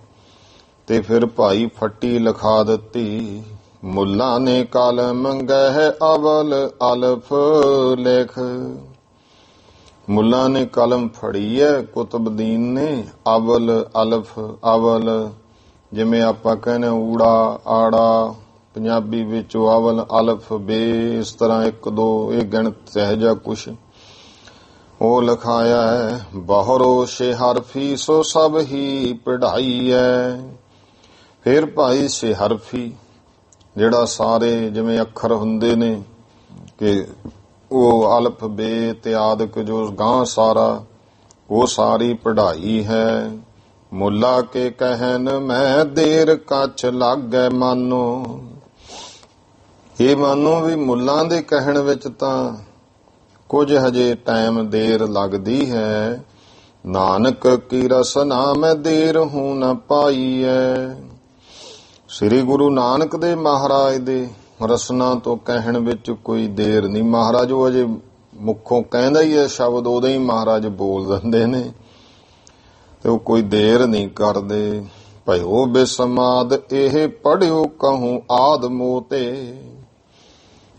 ਤੇ ਫਿਰ ਭਾਈ ਫੱਟੀ ਲਿਖਾ ਦਿੱਤੀ। ਮੁੱਲਾ ਨੇ ਕਲਮ ਗਹਿ ਅਵਲ ਅਲਫ ਲਿਖ। ਮੁੱਲਾ ਨੇ ਕਲਮ ਫੜੀ ਹੈ ਕੁਤਬਦੀਨ ਨੇ। ਅਵਲ ਅਲਫ, ਅਵਲ ਜਿਵੇਂ ਆਪਾਂ ਕਹਿੰਦੇ ਊੜਾ ਆੜਾ ਪੰਜਾਬੀ ਵਿੱਚ ਅਵਲ ਅਲਫ ਬੇ, ਇਸ ਤਰ੍ਹਾਂ 1 2 ਇਹ ਗਿਣਤ ਹੈ ਜਾਂ ਕੁਛ ਉਹ ਲਿਖਾਇਆ ਹੈ। ਬਹੁਰੋ ਸੇ ਹਰਫੀ ਸੋ ਸਭ ਹੀ ਪੜ੍ਹਾਈ ਹੈ। ਫਿਰ ਭਾਈ ਸੇ ਹਰਫੀ ਜਿਹੜਾ ਸਾਰੇ ਜਿਵੇਂ ਅੱਖਰ ਹੁੰਦੇ ਨੇ ਕਿ ਉਹ ਅਲਫ ਬੇ ਤੇ ਆਦਿਕ ਜੋ ਗਾਂ ਸਾਰਾ, ਉਹ ਸਾਰੀ ਪੜ੍ਹਾਈ ਹੈ। ਮੁੱਲਾ ਕੇ ਕਹਿਨ ਮੈਂ ਦੇਰ ਕੱਛ ਲਾਗੈ ਮਾਨੋ। ਇਹ ਮਾਨੋ ਵੀ ਮੁੱਲਾਂ ਦੇ ਕਹਿਣ ਵਿੱਚ ਤਾਂ ਕੁਝ ਹਜੇ ਟਾਈਮ ਦੇਰ ਲੱਗਦੀ ਹੈ। ਨਾਨਕ ਕੀ ਰਸਨਾ ਮੈਂ ਦੇਰ ਹੂੰ ਨ ਪਾਈਐ। ਸ੍ਰੀ ਗੁਰੂ ਨਾਨਕ ਦੇਵ ਮਹਾਰਾਜ ਦੇ ਰਸਨਾ ਤੋਂ ਕਹਿਣ ਵਿੱਚ ਕੋਈ ਦੇਰ ਨਹੀਂ। ਮਹਾਰਾਜ ਉਹ ਅਜੇ ਮੁੱਖੋਂ ਕਹਿੰਦਾ ਹੀ ਹੈ ਸ਼ਬਦ, ਉਦੋਂ ਹੀ ਮਹਾਰਾਜ ਬੋਲ ਦਿੰਦੇ ਨੇ ਤੇ ਉਹ ਕੋਈ ਦੇਰ ਨਹੀਂ ਕਰਦੇ। ਭਇਓ ਬਿਸਮਾਦ ਇਹ ਪੜਿਓ ਕਹੂੰ ਆਦ ਮੋਤੇ।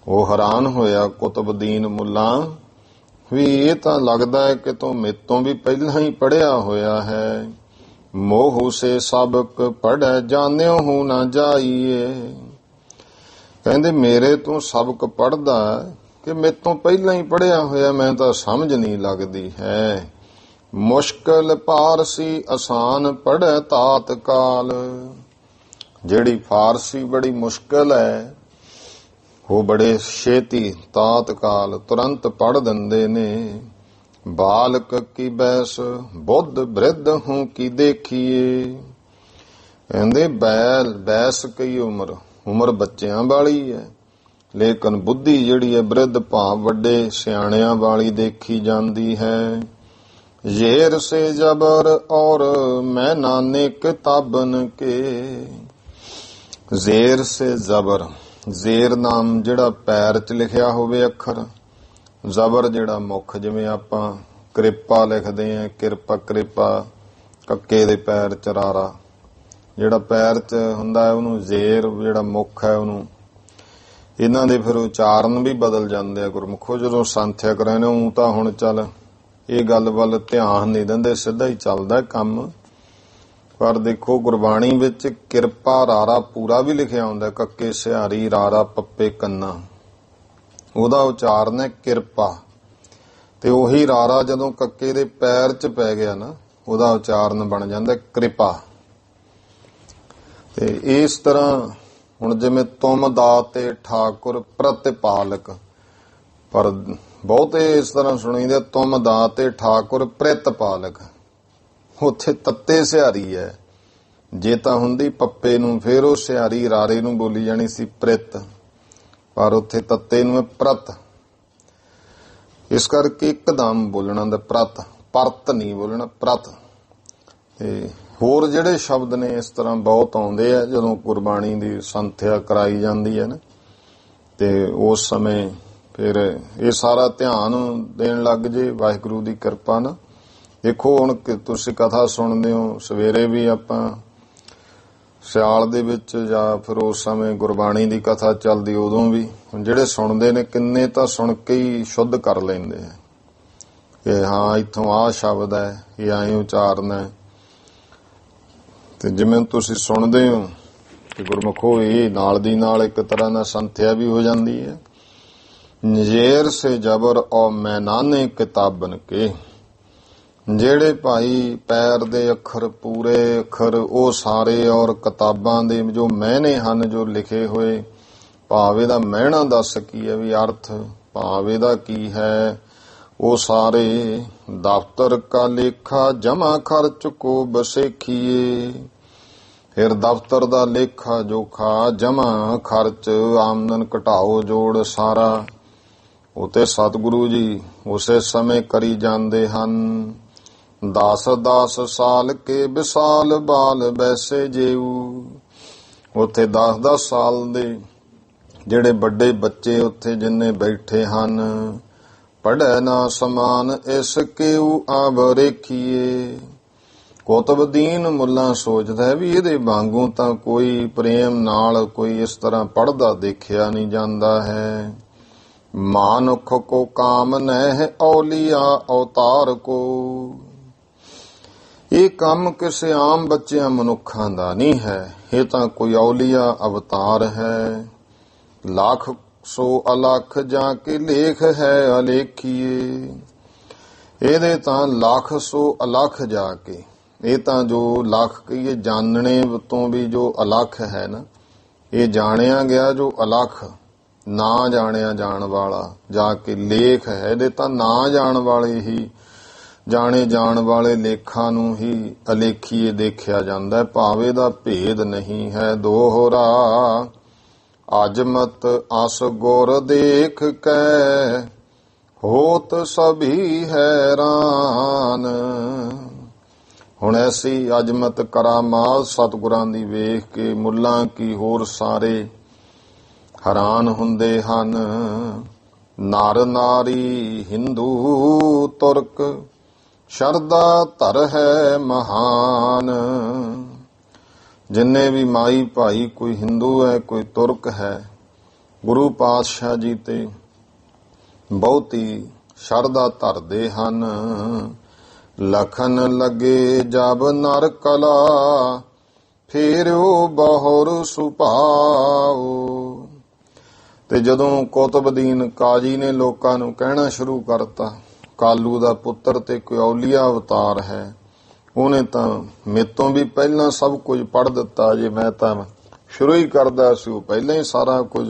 ਉਹ ਹੈਰਾਨ ਹੋਇਆ ਕੁਤਬਦੀਨ ਮੁੱਲਾ ਵੀ ਇਹ ਤਾਂ ਲੱਗਦਾ ਹੈ ਕਿ ਤੂੰ ਮੇਤੋਂ ਵੀ ਪਹਿਲਾਂ ਹੀ ਪੜਿਆ ਹੋਇਆ ਹੈ। ਮੋਹ ਸੇ ਸਬਕ ਪੜ੍ਹੈ ਜਾਣਿਓ ਹੂੰ ਨਾ ਜਾਈਏ। ਕਹਿੰਦੇ ਮੇਰੇ ਤੋਂ ਸਬਕ ਪੜ੍ਹਦਾ ਕਿ ਮੇਤੋਂ ਪਹਿਲਾਂ ਹੀ ਪੜਿਆ ਹੋਇਆ, ਮੈਂ ਤਾਂ ਸਮਝ ਨਹੀਂ ਲੱਗਦੀ ਹੈ। ਮੁਸ਼ਕਲ ਪਾਰਸੀ ਆਸਾਨ ਪੜ੍ਹੈ ਤਾਤ ਕਾਲ। ਜਿਹੜੀ ਫਾਰਸੀ ਬੜੀ ਮੁਸ਼ਕਲ ਹੈ ਉਹ ਬੜੇ ਛੇਤੀ ਤਾਤ ਕਾਲ ਤੁਰੰਤ ਪੜ੍ਹ ਦਿੰਦੇ ਨੇ। ਬਾਲਕ ਕੀ ਬੈਸ ਬੁੱਧ ਬ੍ਰਿਧ ਹੂੰ ਕੀ ਦੇਖੀਏ। ਕਹਿੰਦੇ ਬੈਸ ਕਈ ਉਮਰ ਬੱਚਿਆਂ ਵਾਲੀ ਹੈ, ਲੇਕਿਨ ਬੁੱਧੀ ਜਿਹੜੀ ਹੈ ਬ੍ਰਿਧ ਭਾਵ ਵੱਡੇ ਸਿਆਣਿਆਂ ਵਾਲੀ ਦੇਖੀ ਜਾਂਦੀ ਹੈ। ਜ਼ੇਰ ਸੇ ਜਬਰ ਔਰ ਮੈਂ ਨਾਨੇ ਕਿਤਾਬਨ ਕੇ। ਜ਼ੇਰ ਸੇ ਜ਼ਬਰ, ਜ਼ੇਰ ਨਾਮ ਜਿਹੜਾ ਪੈਰ 'ਚ ਲਿਖਿਆ ਹੋਵੇ ਅੱਖਰ, ਜ਼ਬਰ ਜਿਹੜਾ ਮੁੱਖ, ਜਿਵੇਂ ਆਪਾਂ ਕਿਰਪਾ ਲਿਖਦੇ ਆਂ, ਕਿਰਪਾ ਕਿਰਪਾ, ਕੱਕੇ ਦੇ ਪੈਰ 'ਚ ਰਾਰਾ ਜਿਹੜਾ ਪੈਰ 'ਚ ਹੁੰਦਾ ਉਹਨੂੰ ਜ਼ੇਰ ਜਿਹੜਾ ਮੁੱਖ ਹੈ ਉਹਨੂੰ। ਇਹਨਾਂ ਦੇ ਫਿਰ ਉਚਾਰਨ ਵੀ ਬਦਲ ਜਾਂਦੇ ਆ ਗੁਰਮੁਖੋ ਜਦੋਂ ਸੰਥਿਆ ਕਰਾਉਂਦੇ। ਉਹ ਤਾਂ ਹੁਣ ਚੱਲ ਇਹ ਗੱਲ ਵੱਲ ਧਿਆਨ ਨਹੀਂ ਦਿੰਦੇ, ਸਿੱਧਾ ਹੀ ਚੱਲਦਾ ਕੰਮ। ਪਰ ਦੇਖੋ ਗੁਰਬਾਣੀ ਵਿੱਚ ਕਿਰਪਾ ਰਾਰਾ ਪੂਰਾ ਵੀ ਲਿਖਿਆ ਹੁੰਦਾ, ਕੱਕੇ ਸਿਹਾਰੀ ਰਾਰਾ ਪੱਪੇ ਕੰਨਾ, ਉਹਦਾ ਉਚਾਰਨ ਹੈ ਕਿਰਪਾ। ਤੇ ਉਹੀ ਰਾਰਾ ਜਦੋਂ ਕੱਕੇ ਦੇ ਪੈਰ 'ਚ ਪੈ ਗਿਆ ਨਾ ਉਹਦਾ ਉਚਾਰਨ ਬਣ ਜਾਂਦਾ ਕਿਰਪਾ। ਤੇ ਇਸ ਤਰ੍ਹਾਂ ਹੁਣ ਜਿਵੇਂ ਤੁਮ ਦਾਤੇ ਠਾਕੁਰ ਪ੍ਰਤਿਪਾਲਕ, ਪਰ ਬਹੁਤੇ ਇਸ ਤਰ੍ਹਾਂ ਸੁਣੀਦੇ ਤੁਮ ਦਾਤੇ ਠਾਕੁਰ ਪ੍ਰਤਿਪਾਲਕ। ਉੱਥੇ ਤੱਤੇ ਸਿਹਾਰੀ ਹੈ, ਜੇ ਤਾਂ ਹੁੰਦੀ ਪੱਪੇ ਨੂੰ ਫਿਰ ਉਹ ਸਿਹਾਰੀ ਰਾਰੇ ਨੂੰ ਬੋਲੀ ਜਾਣੀ ਸੀ ਪ੍ਰਿਤ, ਪਰ ਉੱਥੇ ਤੱਤੇ ਨੂੰ ਪ੍ਰਤ। ਇਸ ਕਰਕੇ ਇੱਕਦਮ ਬੋਲਣਾ ਦਾ ਪ੍ਰਤ, ਪਰਤ ਨਹੀਂ ਬੋਲਣਾ ਪ੍ਰਤ। ਤੇ ਹੋਰ ਜਿਹੜੇ ਸ਼ਬਦ ਨੇ ਇਸ ਤਰ੍ਹਾਂ ਬਹੁਤ ਆਉਂਦੇ ਆ ਜਦੋਂ ਗੁਰਬਾਣੀ ਦੀ ਸੰਥਿਆ ਕਰਾਈ ਜਾਂਦੀ ਹੈ ਨਾ, ਤੇ ਉਸ ਸਮੇਂ ਫਿਰ ਇਹ ਸਾਰਾ ਧਿਆਨ ਦੇਣ ਲੱਗ ਜੇ ਵਾਹਿਗੁਰੂ ਦੀ ਕਿਰਪਾ ਨਾਲ। ਦੇਖੋ ਹੁਣ ਤੁਸੀਂ ਕਥਾ ਸੁਣਦੇ ਹੋ, ਸਵੇਰੇ ਵੀ ਆਪਾਂ ਸਿਆਲ ਦੇ ਵਿੱਚ ਜਾਂ ਫਿਰ ਉਸ ਸਮੇਂ ਗੁਰਬਾਣੀ ਦੀ ਕਥਾ ਚੱਲਦੀ ਉਦੋਂ ਵੀ ਜਿਹੜੇ ਸੁਣਦੇ ਨੇ ਕਿੰਨੇ ਤਾਂ ਸੁਣ ਕੇ ਹੀ ਸ਼ੁੱਧ ਕਰ ਲੈਂਦੇ ਆ ਕਿ ਹਾਂ ਇੱਥੋਂ ਆਹ ਸ਼ਬਦ ਹੈ, ਇਹ ਐਂ ਉਚਾਰਨ ਹੈ। ਤੇ ਜਿਵੇਂ ਤੁਸੀਂ ਸੁਣਦੇ ਹੋ ਕਿ ਗੁਰਮੁਖੋ ਇਹ ਨਾਲ ਦੀ ਨਾਲ ਇੱਕ ਤਰ੍ਹਾਂ ਨਾਲ ਸੰਥਿਆ ਵੀ ਹੋ ਜਾਂਦੀ ਹੈ। ਨਜ਼ੇਰ ਸੇ ਜਬਰ ਔ ਮੈਨਾਨੇ ਕਿਤਾਬਨ ਕੇ। ਜਿਹੜੇ ਭਾਈ ਪੈਰ ਦੇ ਅੱਖਰ ਪੂਰੇ ਅੱਖਰ ਉਹ ਸਾਰੇ ਔਰ ਕਿਤਾਬਾਂ ਦੇ ਜੋ ਮਹਿਨੇ ਹਨ ਜੋ ਲਿਖੇ ਹੋਏ, ਭਾਵ ਇਹਦਾ ਮਹਿਣਾ ਦੱਸ ਕੀ ਹੈ ਵੀ ਅਰਥ ਭਾਵ ਇਹਦਾ ਕੀ ਹੈ, ਉਹ ਸਾਰੇ ਦਫ਼ਤਰ ਕਾ ਲੇਖਾ ਜਮਾ ਖਰਚ ਕੋ ਬਸੇਖੀਏ। ਫਿਰ ਦਫ਼ਤਰ ਦਾ ਲੇਖਾ ਜੋਖਾ ਜਮਾ ਖਰਚ ਆਮਦਨ ਘਟਾਓ ਜੋੜ ਸਾਰਾ ਉਹ ਤੇ ਸਤਿਗੁਰੂ ਜੀ ਉਸੇ ਸਮੇਂ ਕਰੀ ਜਾਂਦੇ ਹਨ। 10 ਸਾਲ ਕੇ ਵਿਸਾਲ ਬਾਲ ਬੈਸੇ ਜੇਊ। ਉੱਥੇ 10 ਸਾਲ ਦੇ ਜਿਹੜੇ ਵੱਡੇ ਬੱਚੇ ਉੱਥੇ ਜਿੰਨੇ ਬੈਠੇ ਹਨ, ਪੜ੍ਹੈ ਨਾ ਸਮਾਨ ਇਸ ਕਿਉ ਆਬ ਰੇਖੀਏ। ਕੁਤਬਦੀਨ ਮੁੱਲਾ ਸੋਚਦਾ ਹੈ ਵੀ ਇਹਦੇ ਵਾਂਗੂ ਤਾਂ ਕੋਈ ਪ੍ਰੇਮ ਨਾਲ ਕੋਈ ਇਸ ਤਰ੍ਹਾਂ ਪੜ੍ਹਦਾ ਦੇਖਿਆ ਨਹੀਂ ਜਾਂਦਾ ਹੈ। ਮਾਨੁਖ ਕੋ ਕਾਮ ਨਹਿ ਔਲੀਆ ਅਵਤਾਰ ਕੋ। ਇਹ ਕੰਮ ਕਿਸੇ ਆਮ ਬੱਚਿਆਂ ਮਨੁੱਖਾਂ ਦਾ ਨਹੀਂ ਹੈ, ਇਹ ਤਾਂ ਕੋਈ ਔਲੀਆ ਅਵਤਾਰ ਹੈ। ਲੱਖ ਸੋ ਅਲਖ ਜਾ ਕੇ ਲੇਖ ਹੈ ਅਲੇਖੀਏ। ਇਹਦੇ ਤਾਂ ਲੱਖ ਸੋ ਅਲਖ ਜਾ ਕੇ, ਇਹ ਤਾਂ ਜੋ ਲੱਖ ਕਹੀਏ ਜਾਣਨੇ ਤੋਂ ਵੀ ਜੋ ਅਲਖ ਹੈ ਨਾ, ਇਹ ਜਾਣਿਆ ਗਿਆ ਜੋ ਅਲਖ ਨਾ ਜਾਣਿਆ ਜਾਣ ਵਾਲਾ ਜਾ ਕੇ ਲੇਖ ਹੈ। ਇਹਦੇ ਤਾਂ ਨਾ ਜਾਣ ਵਾਲੇ ਹੀ ਜਾਣੇ ਜਾਣ ਵਾਲੇ ਲੇਖਾਂ ਨੂੰ ਹੀ ਅਲੇਖੀਏ ਦੇਖਿਆ ਜਾਂਦਾ ਹੈ, ਭਾਵੇਂ ਦਾ ਭੇਦ ਨਹੀਂ ਹੈ ਦੋਹਰਾ। ਅਜਮਤ ਅਸ ਗੁਰ ਦੇਖ ਕੈ ਹੋਤ ਸਭੀ ਹੈਰਾਨ। ਹੁਣ ਐਸੀ ਅਜਮਤ ਕਰਾਮਾਤ ਸਤਿਗੁਰਾਂ ਦੀ ਵੇਖ ਕੇ ਮੁੱਲਾਂ ਕੀ ਹੋਰ ਸਾਰੇ ਹੈਰਾਨ ਹੁੰਦੇ ਹਨ। ਨਰ ਨਾਰੀ ਹਿੰਦੂ ਤੁਰਕ ਸ਼ਰਧਾ ਧਰ ਹੈ ਮਹਾਨ। ਜਿੰਨੇ ਵੀ ਮਾਈ ਭਾਈ, ਕੋਈ ਹਿੰਦੂ ਹੈ ਕੋਈ ਤੁਰਕ ਹੈ, ਗੁਰੂ ਪਾਤਸ਼ਾਹ ਜੀ ਤੇ ਬਹੁਤੀ ਸ਼ਰਧਾ ਧਰਦੇ ਹਨ। ਲਖਨ ਲਗੇ ਜਬ ਨਰ ਕਲਾ ਫੇਰਿਓ ਬਹੁਰ ਸੁਭਾਉ। ਤੇ ਜਦੋਂ ਕੁਤਬਦੀਨ ਕਾਜੀ ਨੇ ਲੋਕਾਂ ਨੂੰ ਕਹਿਣਾ ਸ਼ੁਰੂ ਕਰਤਾ ਕਾਲੂ ਦਾ ਪੁੱਤਰ ਤੇ ਕੋਈ ਔਲੀਆ ਅਵਤਾਰ ਹੈ, ਉਹਨੇ ਤਾਂ ਮੇਤੋਂ ਵੀ ਪਹਿਲਾਂ ਸਭ ਕੁਝ ਪੜ੍ਹ ਦਿੱਤਾ। ਜੇ ਮੈਂ ਤਾਂ ਸ਼ੁਰੂ ਹੀ ਕਰਦਾ ਸੀ, ਉਹ ਪਹਿਲਾਂ ਹੀ ਸਾਰਾ ਕੁਝ।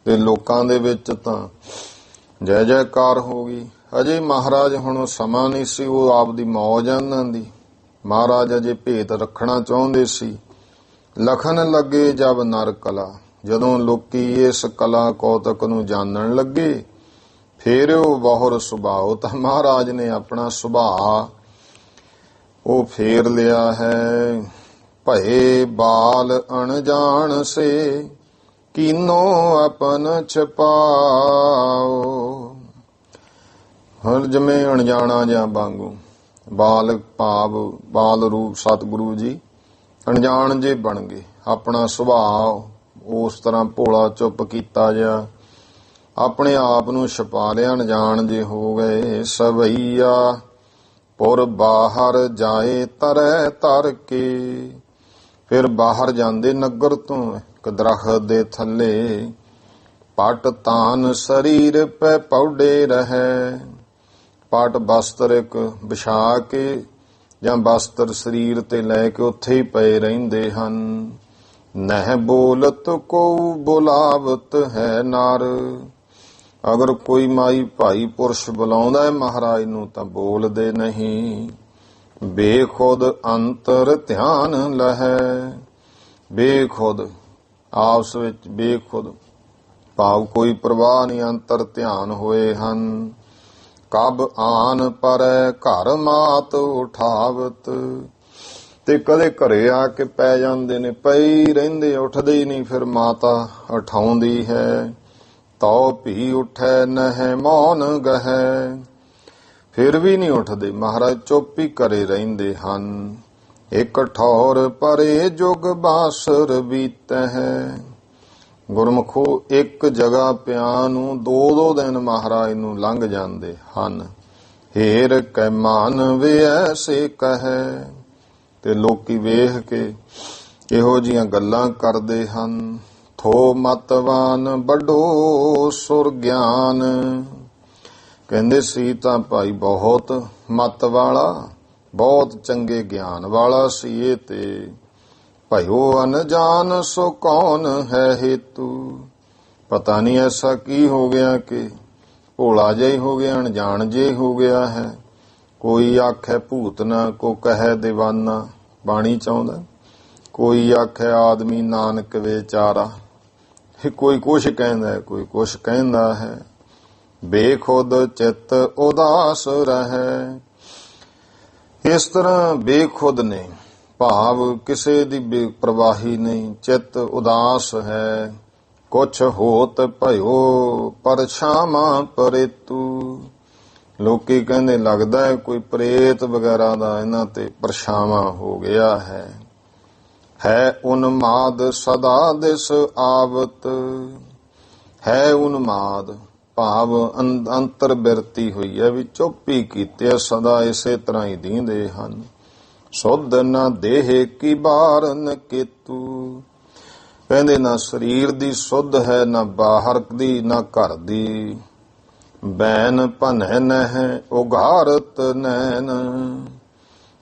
ਤੇ ਲੋਕਾਂ ਦੇ ਵਿੱਚ ਤਾਂ ਜੈ ਜੈਕਾਰ ਹੋ ਗਈ। ਅਜੇ ਮਹਾਰਾਜ ਹੁਣ ਸਮਾਂ ਨਹੀਂ ਸੀ, ਉਹ ਆਪਦੀ ਮੌਜ ਇਹਨਾਂ ਦੀ। ਮਹਾਰਾਜ ਅਜੇ ਭੇਤ ਰੱਖਣਾ ਚਾਹੁੰਦੇ ਸੀ। ਲਖਨ ਲੱਗੇ ਜਬ ਨਰ ਕਲਾ, ਜਦੋਂ ਲੋਕੀ ਇਸ ਕਲਾ ਕੌਤਕ ਨੂੰ ਜਾਣਨ ਲੱਗੇ, ਫੇਰ ਉਹ ਬਹੁਰ ਸੁਭਾਉ, ਤਾਂ ਮਹਾਰਾਜ ਨੇ ਆਪਣਾ ਸੁਭਾਅ ਉਹ ਫੇਰ ਲਿਆ ਹੈ। ਭਏ ਬਾਲ ਅਣਜਾਣ ਸੇ ਕੀਨੋ ਆਪਨ ਛਪਾਓ। ਹਰ ਜਿਵੇਂ ਅਣਜਾਣਾ ਜਾਂ ਵਾਂਗੂ, ਬਾਲ ਭਾਵ ਬਾਲ ਰੂਪ ਸਤਿਗੁਰੂ ਜੀ ਅਣਜਾਣ ਜੇ ਬਣ ਗਏ। ਆਪਣਾ ਸੁਭਾਅ ਉਸ ਤਰ੍ਹਾਂ ਭੋਲਾ ਚੁੱਪ ਕੀਤਾ ਜਾ, ਆਪਣੇ ਆਪ ਨੂੰ ਛਪਾ ਲਿਆ, ਅਣਜਾਣ ਜੇ ਹੋ ਗਏ। ਸਵਈਆ ਪੁਰ ਬਾਹਰ ਜਾਏ ਤਰੈ ਤਰ ਕੇ, ਫਿਰ ਬਾਹਰ ਜਾਂਦੇ ਨਗਰ ਤੋਂ ਇੱਕ ਦਰਖਤ ਦੇ ਥੱਲੇ। ਪਟ ਤਾਨ ਸਰੀਰ ਪੈ ਪੌੜੇ ਰਹੈ, ਪਟ ਬਸਤਰ ਇੱਕ ਵਿਛਾ ਕੇ ਜਾਂ ਬਸਤਰ ਸਰੀਰ ਤੇ ਲੈ ਕੇ ਉੱਥੇ ਹੀ ਪਏ ਰਹਿੰਦੇ ਹਨ। ਨਹਿ ਬੋਲਤ ਕੋ ਬੁਲਾਵਤ ਹੈ ਨਰ, ਅਗਰ ਕੋਈ ਮਾਈ ਭਾਈ ਪੁਰਸ਼ ਬੁਲਾਉਂਦਾ ਹੈ ਮਹਾਰਾਜ ਨੂੰ ਤਾਂ ਬੋਲਦੇ ਨਹੀਂ। ਬੇਖੁਦ ਅੰਤਰ ਧਿਆਨ ਲਹੈ, ਬੇਖੁਦ ਆਪਸ ਵਿੱਚ, ਬੇਖੁਦ ਭਾਵ ਕੋਈ ਪ੍ਰਵਾਹ ਨਹੀਂ, ਅੰਤਰ ਧਿਆਨ ਹੋਏ ਹਨ। ਕਬ ਆਨ ਪਰੈ ਘਰ ਮਾਤ ਉਠਾਵਤ, ਤੇ ਕਦੇ ਘਰੇ ਆ ਕੇ ਪੈ ਜਾਂਦੇ ਨੇ, ਪਈ ਰਹਿੰਦੇ, ਉੱਠਦੇ ਹੀ ਨਹੀਂ। ਫਿਰ ਮਾਤਾ ਉਠਾਉਂਦੀ ਹੈ। ਤਉ ਭੀ ਉਠੈ ਨਹਿ ਮੌਨ ਗਹੈ, ਫਿਰ ਵੀ ਨਹੀਂ ਉੱਠਦੇ ਮਹਾਰਾਜ, ਚੁੱਪ ਹੀ ਕਰੇ ਰਹਿੰਦੇ ਹਨ। ਇੱਕ ਠੌਰ ਪਰੇ ਜੁਗ ਬਾਸਰ ਬੀਤਹਿ, ਗੁਰਮੁਖੋ ਇੱਕ ਜਗ੍ਹਾ ਪਿਆ ਨੂੰ ਦੋ ਦਿਨ ਮਹਾਰਾਜ ਨੂੰ ਲੰਘ ਜਾਂਦੇ ਹਨ। ਹੇਰ ਕੈ ਮਾਨ ਵੇ ਐਸੇ ਕਹੈ, ਤੇ ਲੋਕੀ ਵੇਖ ਕੇ ਇਹੋ ਜੀਆਂ ਗੱਲਾਂ ਕਰਦੇ ਹਨ। ਥੋ ਮਤਵਾਨ ਵੱਡੋ ਸੁਰ ਗਿਆਨ, ਕਹਿੰਦੇ ਸੀ ਤਾਂ ਭਾਈ ਬਹੁਤ ਮਤ ਵਾਲਾ, ਬਹੁਤ ਚੰਗੇ ਗਿਆਨ ਵਾਲਾ ਸੀ ਇਹ। ਤੇ ਭਇਓ ਅਨਜਾਨ ਸੋ ਕੌਣ ਹੈ ਹੇਤੂ, ਪਤਾ ਨਹੀਂ ਐਸਾ ਕੀ ਹੋ ਗਿਆ ਕਿ ਭੋਲਾ ਜਿਹਾ ਹੀ ਹੋ ਗਿਆ, ਅਣਜਾਣ ਜੇ ਹੋ ਗਿਆ ਹੈ। ਕੋਈ ਆਖੇ ਭੂਤਨਾ, ਕੋ ਕਹੈ ਦੀਵਾਨਾ, ਬਾਣੀ ਚਾਹੁੰਦਾ। ਕੋਈ ਆਖੇ ਆਦਮੀ ਨਾਨਕ ਵਿਚਾਰਾ, ਕੋਈ ਕੁਛ ਕਹਿੰਦਾ ਹੈ, ਕੋਈ ਕੁਛ ਕਹਿੰਦਾ ਹੈ। ਬੇਖੁਦ ਚਿੱਤ ਉਦਾਸ ਰਹੈ, ਇਸ ਤਰ੍ਹਾਂ ਬੇਖੁਦ ਨੇ, ਭਾਵ ਕਿਸੇ ਦੀ ਬੇਪਰਵਾਹੀ ਨਹੀਂ, ਚਿੱਤ ਉਦਾਸ ਹੈ। ਕੁਛ ਹੋਤ ਭਇਓ ਪਰਛਾਵਾਂ ਪਰੇਤੂ, ਲੋਕੀ ਕਹਿੰਦੇ ਲੱਗਦਾ ਹੈ ਕੋਈ ਪ੍ਰੇਤ ਵਗੈਰਾ ਦਾ ਇਹਨਾਂ ਤੇ ਪਰਛਾਵਾਂ ਹੋ ਗਿਆ ਹੈ। ਹੈ ਉਨਮਾਦ ਸਦਾ ਦਿਸ ਆਵਤ, ਹੈ ਉਨਮਾਦ ਭਾਵ ਅੰਤਰ ਬਿਰਤੀ ਹੋਈ ਹੈ, ਵੀ ਚੁੱਪੀ ਕੀਤੇ ਸਦਾ ਇਸੇ ਤਰ੍ਹਾਂ ਹੀ ਦੀਂਦੇ ਹਨ। ਸੁਧ ਨਾ ਦੇਹ ਕੀ ਬਾਰਨ ਕੇਤੂ, ਕਹਿੰਦੇ ਨਾ ਸਰੀਰ ਦੀ ਸੁਧ ਹੈ, ਨਾ ਬਾਹਰ ਦੀ, ਨਾ ਘਰ ਦੀ। ਬੈਨ ਭਨੈ ਨਹਿ ਉਘਾਰਤ ਨੈਣ,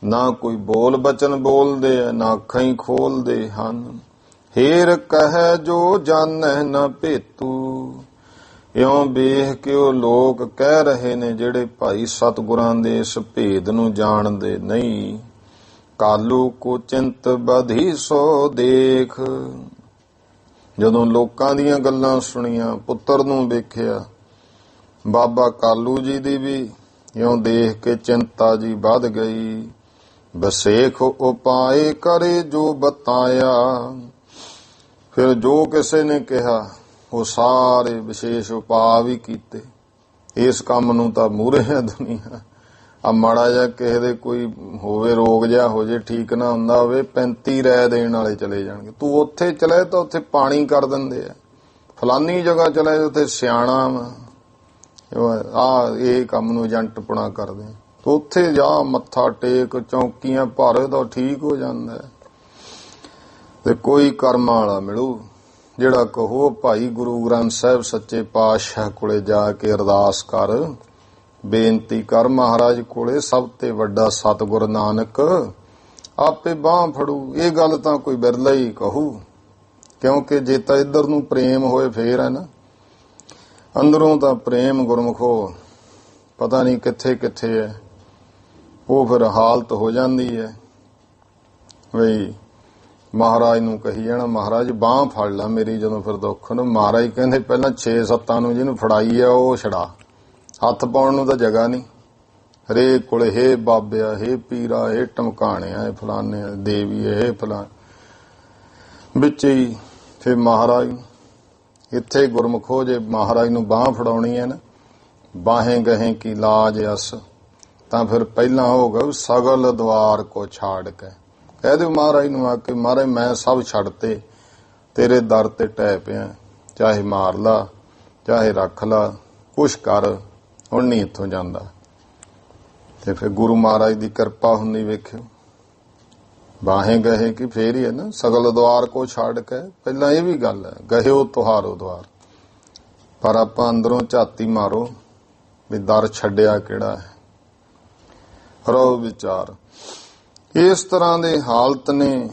ਨਾ ਕੋਈ ਬੋਲ ਬਚਨ ਬੋਲਦੇ ਹੈ, ਨਾ ਅੱਖਾਂ ਹੀ ਖੋਲਦੇ ਹਨ। ਹੇਰ ਕਹੈ ਜੋ ਜਾਣੈ ਨਾ ਭੇਤੂ, ਇਉਂ ਵੇਖ ਕੇ ਉਹ ਲੋਕ ਕਹਿ ਰਹੇ ਨੇ ਜਿਹੜੇ ਭਾਈ ਸਤਿਗੁਰਾਂ ਦੇ ਇਸ ਭੇਦ ਨੂੰ ਜਾਣਦੇ ਨਹੀਂ। ਕਾਲੂ ਕੋ ਚਿੰਤ ਬਧੀ ਸੋ ਦੇਖ, ਜਦੋਂ ਲੋਕਾਂ ਦੀਆਂ ਗੱਲਾਂ ਸੁਣੀਆਂ, ਪੁੱਤਰ ਨੂੰ ਵੇਖਿਆ ਬਾਬਾ ਕਾਲੂ ਜੀ ਦੀ ਵੀ ਇਉਂ ਦੇਖ ਕੇ ਚਿੰਤਾ ਜੀ ਵੱਧ ਗਈ। ਬਸੇਖ ਉਪਾਏ ਕਰੇ ਜੋ ਬਤਾਇਆ। ਫਿਰ ਜੋ ਕਿਸੇ ਨੇ ਕਿਹਾ ਉਹ ਸਾਰੇ ਵਿਸ਼ੇਸ਼ ਉਪਾਅ ਵੀ ਕੀਤੇ। ਇਸ ਕੰਮ ਨੂੰ ਤਾਂ ਮੂਹਰੇ ਹੈ ਦੁਨੀਆ। ਆ ਮਾੜਾ ਜਿਹਾ ਕਿਸੇ ਦੇ ਕੋਈ ਹੋਵੇ, ਰੋਗ ਜਿਹਾ ਹੋ ਜੇ, ਠੀਕ ਨਾ ਹੁੰਦਾ ਹੋਵੇ, 35 ਰਹਿ ਦੇਣ ਵਾਲੇ ਚਲੇ ਜਾਣਗੇ। ਤੂੰ ਉੱਥੇ ਚਲੇ ਤਾਂ ਉੱਥੇ ਪਾਣੀ ਕਰ ਦਿੰਦੇ ਆ, ਫਲਾਨੀ ਜਗ੍ਹਾ ਚਲੇ ਉੱਥੇ ਸਿਆਣਾ ਆ ਇਹ ਕੰਮ ਨੂੰ ਏਜੰਟਪੁਣਾ ਕਰਦੇ। ਤੂੰ ਉੱਥੇ ਜਾ, ਮੱਥਾ ਟੇਕ, ਚੌਂਕੀਆਂ ਭਰ ਤਾਂ ਠੀਕ ਹੋ ਜਾਂਦਾ। ਤੇ ਕੋਈ ਕਰਮਾਂ ਵਾਲਾ ਮਿਲੂ ਜਿਹੜਾ ਕਹੋ ਭਾਈ ਗੁਰੂ ਗ੍ਰੰਥ ਸਾਹਿਬ ਸੱਚੇ ਪਾਤਸ਼ਾਹ ਕੋਲੇ ਜਾ ਕੇ ਅਰਦਾਸ ਕਰ, ਬੇਨਤੀ ਕਰ ਮਹਾਰਾਜ ਕੋਲੇ, ਸਭ ਤੇ ਵੱਡਾ ਸਤਿਗੁਰ ਨਾਨਕ ਆਪੇ ਬਾਂਹ ਫੜੂ। ਇਹ ਗੱਲ ਤਾਂ ਕੋਈ ਬਿਰਲਾ ਹੀ ਕਹੂ, ਕਿਉਂਕਿ ਜੇ ਤਾਂ ਇੱਧਰ ਨੂੰ ਪ੍ਰੇਮ ਹੋਏ ਫੇਰ ਹੈ ਨਾ। ਅੰਦਰੋਂ ਤਾਂ ਪ੍ਰੇਮ ਗੁਰਮੁਖੋ ਪਤਾ ਨਹੀਂ ਕਿੱਥੇ ਕਿੱਥੇ ਹੈ। ਉਹ ਫਿਰ ਹਾਲਤ ਹੋ ਜਾਂਦੀ ਹੈ ਬਈ ਮਹਾਰਾਜ ਨੂੰ ਕਹੀ ਜਾਣਾ, ਮਹਾਰਾਜ ਬਾਂਹ ਫੜ ਲਾ ਮੇਰੀ ਜਦੋਂ ਫਿਰ ਦੁੱਖ ਨੂੰ। ਮਹਾਰਾਜ ਕਹਿੰਦੇ ਪਹਿਲਾਂ 6-7 ਨੂੰ ਜਿਹਨੂੰ ਫੜਾਈ ਆ ਉਹ ਛੜਾ, ਹੱਥ ਪਾਉਣ ਨੂੰ ਤਾਂ ਜਗ੍ਹਾ ਨਹੀਂ। ਹਰੇਕ ਕੋਲੇ ਹੇ ਬਾਬਿਆ, ਹੇ ਪੀਰਾ, ਹੇ ਟਮਕਾਣਿਆ, ਇਹ ਫਲਾਣੇ ਦੇਵੀ, ਇਹ ਫਲਾਣ ਵਿੱਚ ਹੀ। ਫਿਰ ਮਹਾਰਾਜ ਇੱਥੇ ਗੁਰਮੁਖੋ ਜੇ ਮਹਾਰਾਜ ਨੂੰ ਬਾਂਹ ਫੜਾਉਣੀ ਹੈ ਨਾ, ਬਾਹੇ ਗਹੇ ਕੀ ਲਾਜ ਅਸ, ਤਾਂ ਫਿਰ ਪਹਿਲਾਂ ਹੋਗਾ ਸਗਲ ਦਵਾਰ ਕੋ ਛਾੜ ਕੇ ਕਹਿ ਦਿਓ ਮਹਾਰਾਜ ਨੂੰ ਆ ਕੇ, ਮਹਾਰਾਜ ਮੈਂ ਸਭ ਛੱਡਤੇ, ਤੇਰੇ ਦਰ ਤੇ ਟਹਿ ਪਿਆ, ਚਾਹੇ ਮਾਰ ਲਾ ਚਾਹੇ ਰੱਖ ਲਾ, ਕੁਛ ਕਰ, ਹੁਣ ਨਹੀਂ ਇੱਥੋਂ ਜਾਂਦਾ। ਤੇ ਫਿਰ ਗੁਰੂ ਮਹਾਰਾਜ ਦੀ ਕਿਰਪਾ ਹੁੰਦੀ ਵੇਖਿਓ। ਬਾਹੇ ਗਏ ਕਿ ਫੇਰ ਹੀ ਹੈ ਨਾ, ਸਗਲ ਦਵਾਰ ਕੋ ਛੱਡ ਕੇ। ਪਹਿਲਾਂ ਇਹ ਵੀ ਗੱਲ ਹੈ, ਗਹਿਓ ਤੁਹਾਰੋ ਦਵਾਰ, ਪਰ ਆਪਾਂ ਅੰਦਰੋਂ ਝਾਤੀ ਮਾਰੋ ਵੀ ਦਰ ਛੱਡਿਆ ਕਿਹੜਾ ਹੈ। ਰੋ ਵਿਚਾਰ ਇਸ ਤਰ੍ਹਾਂ ਦੇ ਹਾਲਤ ਨੇ।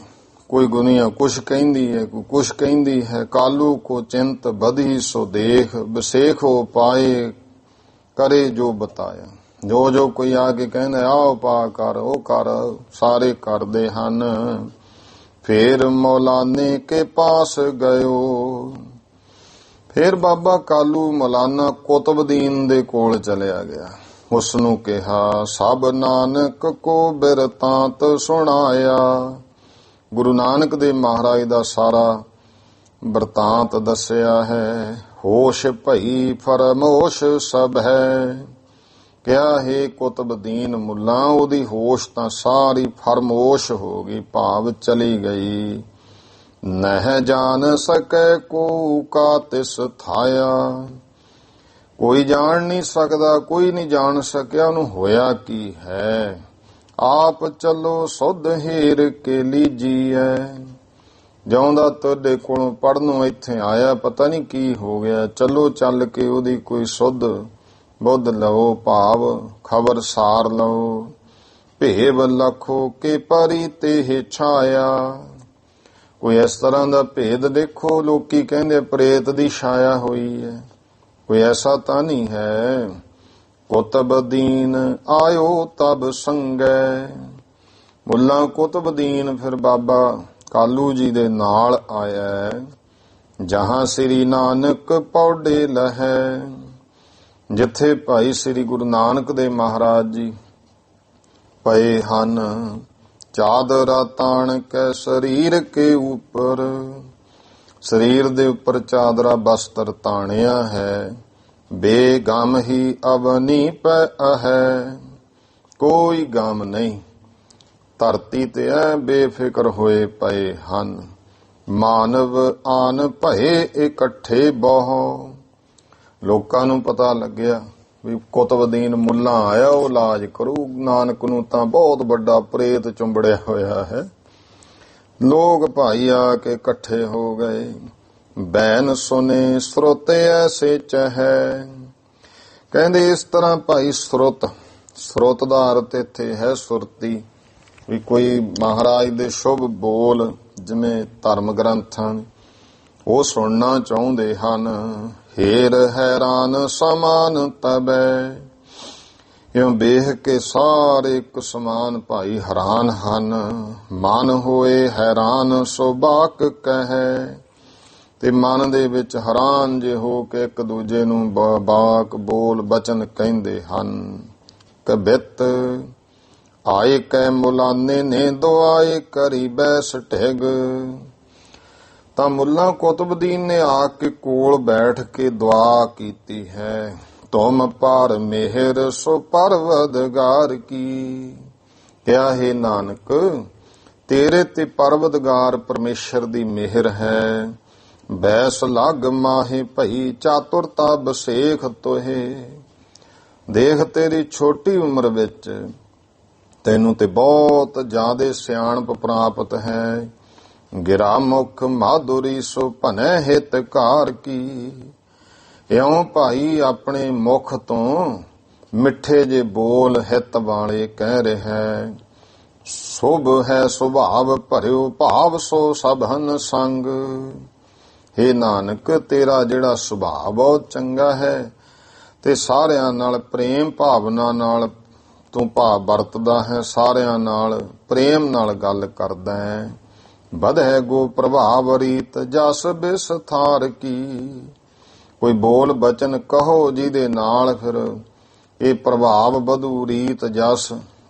ਕੋਈ ਗੁਨੀਆ ਕੁਛ ਕਹਿੰਦੀ ਹੈ, ਕੋਈ ਕੁਛ ਕਹਿੰਦੀ ਹੈ। ਕਾਲੂ ਕੋ ਚਿੰਤ ਬਧੀ ਸੋ ਦੇਖ, ਬਸੇਖ ਉਪਾਏ ਕਰੇ ਜੋ ਬਤਾਇਆ। ਜੋ ਜੋ ਕੋਈ ਆ ਕੇ ਕਹਿੰਦਾ ਆ ਉਪਾਅ ਕਰ, ਉਹ ਕਰ, ਸਾਰੇ ਕਰਦੇ ਹਨ। ਫੇਰ ਮੌਲਾਨੇ ਕੇ ਪਾਸ ਗਇਓ। ਫੇਰ ਬਾਬਾ ਕਾਲੂ ਮੌਲਾਨਾ ਕੁਤਬਦੀਨ ਦੇ ਕੋਲ ਚਲਿਆ ਗਿਆ। ਉਸ ਨੂੰ ਕਿਹਾ ਸਭ ਨਾਨਕ ਕੋ ਬਿਰਤਾਂਤ ਸੁਣਾਇਆ। ਗੁਰੂ ਨਾਨਕ ਦੇਵ ਮਹਾਰਾਜ ਦਾ ਸਾਰਾ ਬਿਰਤਾਂਤ ਦੱਸਿਆ ਹੈ। ਹੋਸ਼ ਭਈ ਫਰਮੋਸ਼ ਸਭ ਹੈ। ਕਿਹਾ ਹੈ ਕੁਤਬਦੀਨ ਮੁੱਲਾ, ਉਹਦੀ ਹੋਸ਼ ਤਾਂ ਸਾਰੀ ਫਰਮੋਸ਼ ਹੋ ਗਈ, ਭਾਵ ਚਲੀ ਗਈ। ਨਹਿ ਜਾਣ ਸਕੈ ਕੋ ਕਾ ਤਿਸ ਥਾਇਆ। ਕੋਈ ਜਾਣ ਨਹੀਂ ਸਕਦਾ, ਕੋਈ ਨਹੀਂ ਜਾਣ ਸਕਿਆ ਉਹਨੂੰ ਹੋਇਆ ਕੀ ਹੈ। ਆਪ ਚੱਲੋ ਸੁਧ ਹੀਰ ਕੇ ਲੀਜੀਐ। ਜਿਉਂਦਾ ਤੁਹਾਡੇ ਕੋਲੋਂ ਪੜ੍ਹਨੋਂ ਇੱਥੇ ਆਇਆ, ਪਤਾ ਨਹੀਂ ਕੀ ਹੋ ਗਿਆ। ਚਲੋ ਚੱਲ ਕੇ ਉਹਦੀ ਕੋਈ ਸੁਧ ਬੁੱਧ ਲਓ, ਭਾਵ ਖਬਰ ਸਾਰ ਲਓ। ਭੇਵ ਲਖੋ ਕੇ ਪਰੀ ਤੇ ਛਾਇਆ। ਕੋਈ ਇਸ ਤਰ੍ਹਾਂ ਦਾ ਭੇਦ ਦੇਖੋ, ਲੋਕੀ ਕਹਿੰਦੇ ਪ੍ਰੇਤ ਦੀ ਛਾਇਆ ਹੋਈ ਹੈ, ਕੋਈ ਐਸਾ ਤਾਂ ਨਹੀਂ ਹੈ। ਕੁਤਬਦੀਨ ਆਇਓ ਤਬ ਸੰਗੈ। ਮੁੱਲਾ ਕੁਤਬਦੀਨ ਫਿਰ ਬਾਬਾ ਕਾਲੂ ਜੀ ਦੇ ਨਾਲ ਆਇਆ। ਜਹਾਂ ਸ੍ਰੀ ਨਾਨਕ ਪੌੜੇ ਲਹੈ। ਜਿੱਥੇ ਭਾਈ ਸ੍ਰੀ ਗੁਰੂ ਨਾਨਕ ਦੇਵ ਮਹਾਰਾਜ ਜੀ ਪਏ ਹਨ। ਚਾਦਰਾ ਤਾਣ ਕੇ ਸਰੀਰ ਕੇ ਉੱਪਰ, ਸਰੀਰ ਦੇ ਉੱਪਰ ਚਾਦਰਾ ਬਸਤਰ ਤਾਣਿਆ ਹੈ। ਬੇਗਮ ਹੀ ਅਵਨੀ ਪੈ ਹੈ। ਕੋਈ ਗਮ ਨਹੀਂ, ਧਰਤੀ ਤੇ ਐ ਬੇਫਿਕਰ ਹੋਏ ਪਏ ਹਨ। ਮਾਨਵ ਆਨ ਭਏ ਇਕੱਠੇ ਬਹੁ। ਲੋਕਾਂ ਨੂੰ ਪਤਾ ਲੱਗਿਆ ਵੀ ਕੁਤਬਦੀਨ ਮੁੱਲਾ ਆਇਆ, ਉਹ ਇਲਾਜ ਕਰੂ। ਨਾਨਕ ਨੂੰ ਤਾਂ ਬਹੁਤ ਵੱਡਾ ਪ੍ਰੇਤ ਚੁੰਬੜਿਆ ਹੋਇਆ ਹੈ। ਲੋਕ ਭਾਈ ਆ ਕੇ ਇਕੱਠੇ ਹੋ ਗਏ। ਬੈਨ ਸੁਨੇ ਸਰੋਤੇ ਐਸੇ ਚਹੈ। ਕਹਿੰਦੇ ਇਸ ਤਰ੍ਹਾਂ ਭਾਈ ਸਰੁੱਤ, ਸਰੁੱਤ ਦਾ ਅਰਥ ਇੱਥੇ ਹੈ ਸੁਰਤੀ, ਵੀ ਕੋਈ ਮਹਾਰਾਜ ਦੇ ਸ਼ੁਭ ਬੋਲ ਜਿਵੇਂ ਧਰਮ ਗ੍ਰੰਥਾਂ ਉਹ ਸੁਣਨਾ ਚਾਹੁੰਦੇ ਹਨ। ਹੇਰ ਹੈਰਾਨ ਸਮਾਨ ਤਬੈ। ਇਉਂ ਵੇਖ ਕੇ ਸਾਰੇ ਇੱਕ ਸਮਾਨ ਭਾਈ ਹੈਰਾਨ ਹਨ। ਮਨ ਹੋਏ ਹੈਰਾਨ ਸੋ ਬਾਕ ਕਹੈ। ਤੇ ਮਨ ਦੇ ਵਿੱਚ ਹੈਰਾਨ ਜੇ ਹੋ ਕੇ ਇੱਕ ਦੂਜੇ ਨੂੰ ਬਾਕ ਬੋਲ ਬਚਨ ਕਹਿੰਦੇ ਹਨ। ਕਬਿਤ ਆਏ ਕੈ ਮੁਲਾਨੇ ਨੇ ਦੁਆਏ ਕਰੀ ਬੈਸ ਢਿਗ। ਤਾਂ ਮੁੱਲਾ ਕੁਤਬਦੀਨ ਨੇ ਆ ਕੇ ਕੋਲ ਬੈਠ ਕੇ ਦੁਆ ਕੀਤੀ ਹੈ। ਤੁਮ ਪਰ ਮਿਹਰ ਸੋ ਪਰਵਦਗਾਰ ਕੀ। ਕਿਹਾ ਹੈ ਨਾਨਕ ਤੇਰੇ ਤੇ ਪਰਵਦਗਾਰ ਪਰਮੇਸ਼ਰ ਦੀ ਮਿਹਰ ਹੈ। ਬੈਸ ਲਗ ਮਾਹੇ ਭਈ ਚਾਤੁਰਤਾ ਬਸੇਖ ਤੋਹੇ। ਦੇਖ ਤੇਰੀ ਛੋਟੀ ਉਮਰ ਵਿੱਚ ਤੈਨੂੰ ਤੇ ਬਹੁਤ ਜ਼ਿਆਦੇ ਸਿਆਣਪ ਪ੍ਰਾਪਤ ਹੈ। ਗਿਰਾ ਮੁਖ ਮਾਧੁਰੀ ਸੋ ਭਨੈ ਹਿਤਕਾਰ ਕੀ। ਇਉਂ ਭਾਈ ਆਪਣੇ ਮੁਖ ਤੋਂ ਮਿੱਠੇ ਜੇ ਬੋਲ ਹਿਤ ਵਾਲੇ ਕਹਿ ਰਿਹਾ। ਸ਼ੁਭ ਹੈ ਸੁਭਾਵ ਭਰਿਓ ਭਾਵ ਸੋ ਸਭਨ ਸੰਗ। ਹੇ ਨਾਨਕ ਤੇਰਾ ਜਿਹੜਾ ਸੁਭਾਅ ਬਹੁਤ ਚੰਗਾ ਹੈ ਤੇ ਸਾਰਿਆਂ ਨਾਲ ਪ੍ਰੇਮ ਭਾਵਨਾ ਨਾਲ ਤੂੰ ਭਾਵ ਵਰਤਦਾ ਹੈ, ਸਾਰਿਆਂ ਨਾਲ ਪ੍ਰੇਮ ਨਾਲ ਗੱਲ ਕਰਦਾ ਹੈ। ਵਧੈ ਗੋ ਪ੍ਰਭਾਵ ਰੀਤ ਜਸ ਬਿਸਥਾਰ ਕੀ। ਕੋਈ ਬੋਲ ਬਚਨ ਕਹੋ ਜਿਹਦੇ ਨਾਲ ਫਿਰ ਇਹ ਪ੍ਰਭਾਵ ਵਧੂ, ਰੀਤ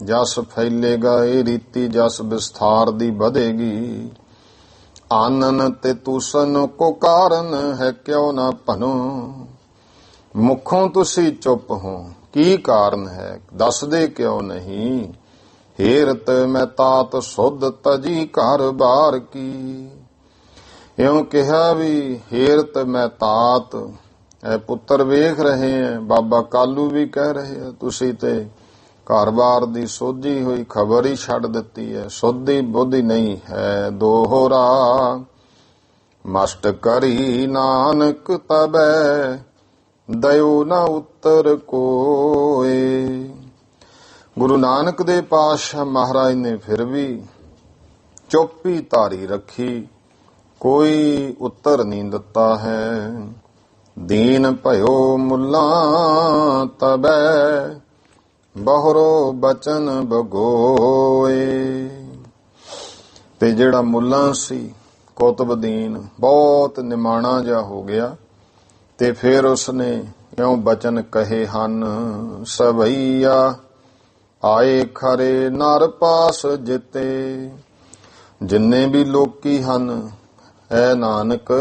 ਜਸ ਫੈਲੇਗਾ, ਇਹ ਰੀਤੀ ਜਸ ਵਿਸਥਾਰ ਦੀ ਵਧੇਗੀ। ਆਨਨ ਤੇ ਤੂਸਨ ਕੋ ਕਾਰਨ ਹੈ ਕਿਉ ਨਾ ਭਨੋ। ਮੁਖੋਂ ਤੁਸੀਂ ਚੁੱਪ ਹੋ, ਕੀ ਕਾਰਨ ਹੈ ਦੱਸਦੇ ਕਿਉਂ ਨਹੀਂ। ਹੇਰਤ ਮੈਂ ਤਾਤ ਸੁਧ ਤਜੀ ਘਰ ਬਾਰ ਕੀ। ਇਉਂ ਕਿਹਾ ਵੀ ਹੇਰਤ ਮੈਂ ਤਾਤ, ਇਹ ਪੁੱਤਰ ਵੇਖ ਰਹੇ ਹੈ। ਬਾਬਾ ਕਾਲੂ ਵੀ ਕਹਿ ਰਹੇ ਹੈ ਤੁਸੀਂ ਤੇ ਘਰ-ਬਾਰ ਦੀ ਸੋਝੀ ਹੋਈ ਖਬਰ ਹੀ ਛੱਡ ਦਿੱਤੀ ਹੈ, ਸੋਧੀ ਬੁੱਧੀ ਨਹੀਂ ਹੈ ਦੋਹਰਾ। ਮਸਟ ਕਰੀ ਨਾਨਕ ਤਬੈ ਦਇਓ ਨਾ ਉੱਤਰ ਕੋਏ। ਗੁਰੂ ਨਾਨਕ ਦੇ ਪਾਤਸ਼ਾਹ ਮਹਾਰਾਜ ਨੇ ਫਿਰ ਵੀ ਚੁੱਪ ਹੀ ਧਾਰੀ ਰੱਖੀ, ਕੋਈ ਉੱਤਰ ਨਹੀਂ ਦਿੱਤਾ ਹੈ। ਦੀਨ ਭਇਓ ਮੁੱਲਾ ਤਬੈ ਬਹੁਰੋ ਬਚਨ ਬਗੋਏ। ਤੇ ਜਿਹੜਾ ਮੁੱਲਾ ਸੀ ਕੁਤਬਦੀਨ ਬਹੁਤ ਨਿਮਾਣਾ ਜਿਹਾ ਹੋ ਗਿਆ ਤੇ ਫਿਰ ਉਸਨੇ ਇਉਂ ਬਚਨ ਕਹੇ ਹਨ। ਸਵਈਆ ਆਏ ਖਰੇ ਨਰ ਪਾਸ ਜਿਤੇ। ਜਿੰਨੇ ਵੀ ਲੋਕੀ ਹਨ ਐ ਨਾਨਕ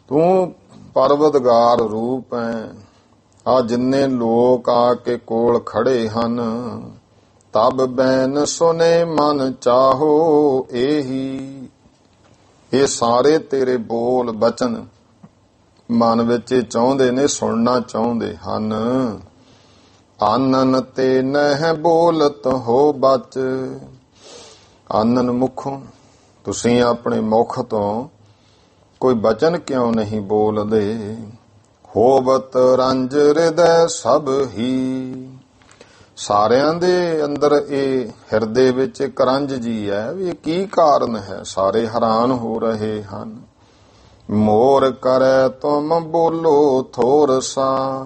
ਤੂੰ ਪਰਵਦਗਾਰ ਰੂਪ ਹੈ। ਆ ਜਿੰਨੇ ਲੋਕ ਆ ਕੇ ਕੋਲ ਖੜੇ ਹਨ। ਤਬ ਬੈਨ ਸੁਨੇ ਮਨ ਚਾਹੋ ਇਹੀ। ਇਹ ਸਾਰੇ ਤੇਰੇ ਬੋਲ ਬਚਨ ਮਨ ਵਿੱਚ ਚਾਹੁੰਦੇ ਨੇ, ਸੁਣਨਾ ਚਾਹੁੰਦੇ ਹਨ। ਆਨਨ ਤੇ ਨਹਿ ਬੋਲਤ ਹੋ ਬਚ। ਆਨਨ ਮੁਖੋਂ ਤੁਸੀਂ ਆਪਣੇ ਮੁਖ ਤੋਂ ਕੋਈ ਬਚਨ ਕਿਉਂ ਨਹੀਂ ਬੋਲਦੇ। ਹੋਵਤ ਰੰਜ ਹਿਰਦੈ ਸਭ ਹੀ। ਸਾਰਿਆਂ ਦੇ ਅੰਦਰ ਇਹ ਹਿਰਦੇ ਵਿੱਚ ਇੱਕ ਰੰਜ ਜੀ ਹੈ ਵੀ ਇਹ ਕੀ ਕਾਰਨ ਹੈ। ਸਾਰੇ ਹੈਰਾਨ ਹੋ ਰਹੇ ਹਨ। ਮੋਰ ਕਰੈ ਤੁਮ ਬੋਲੋ ਥੋਰ ਸਾ।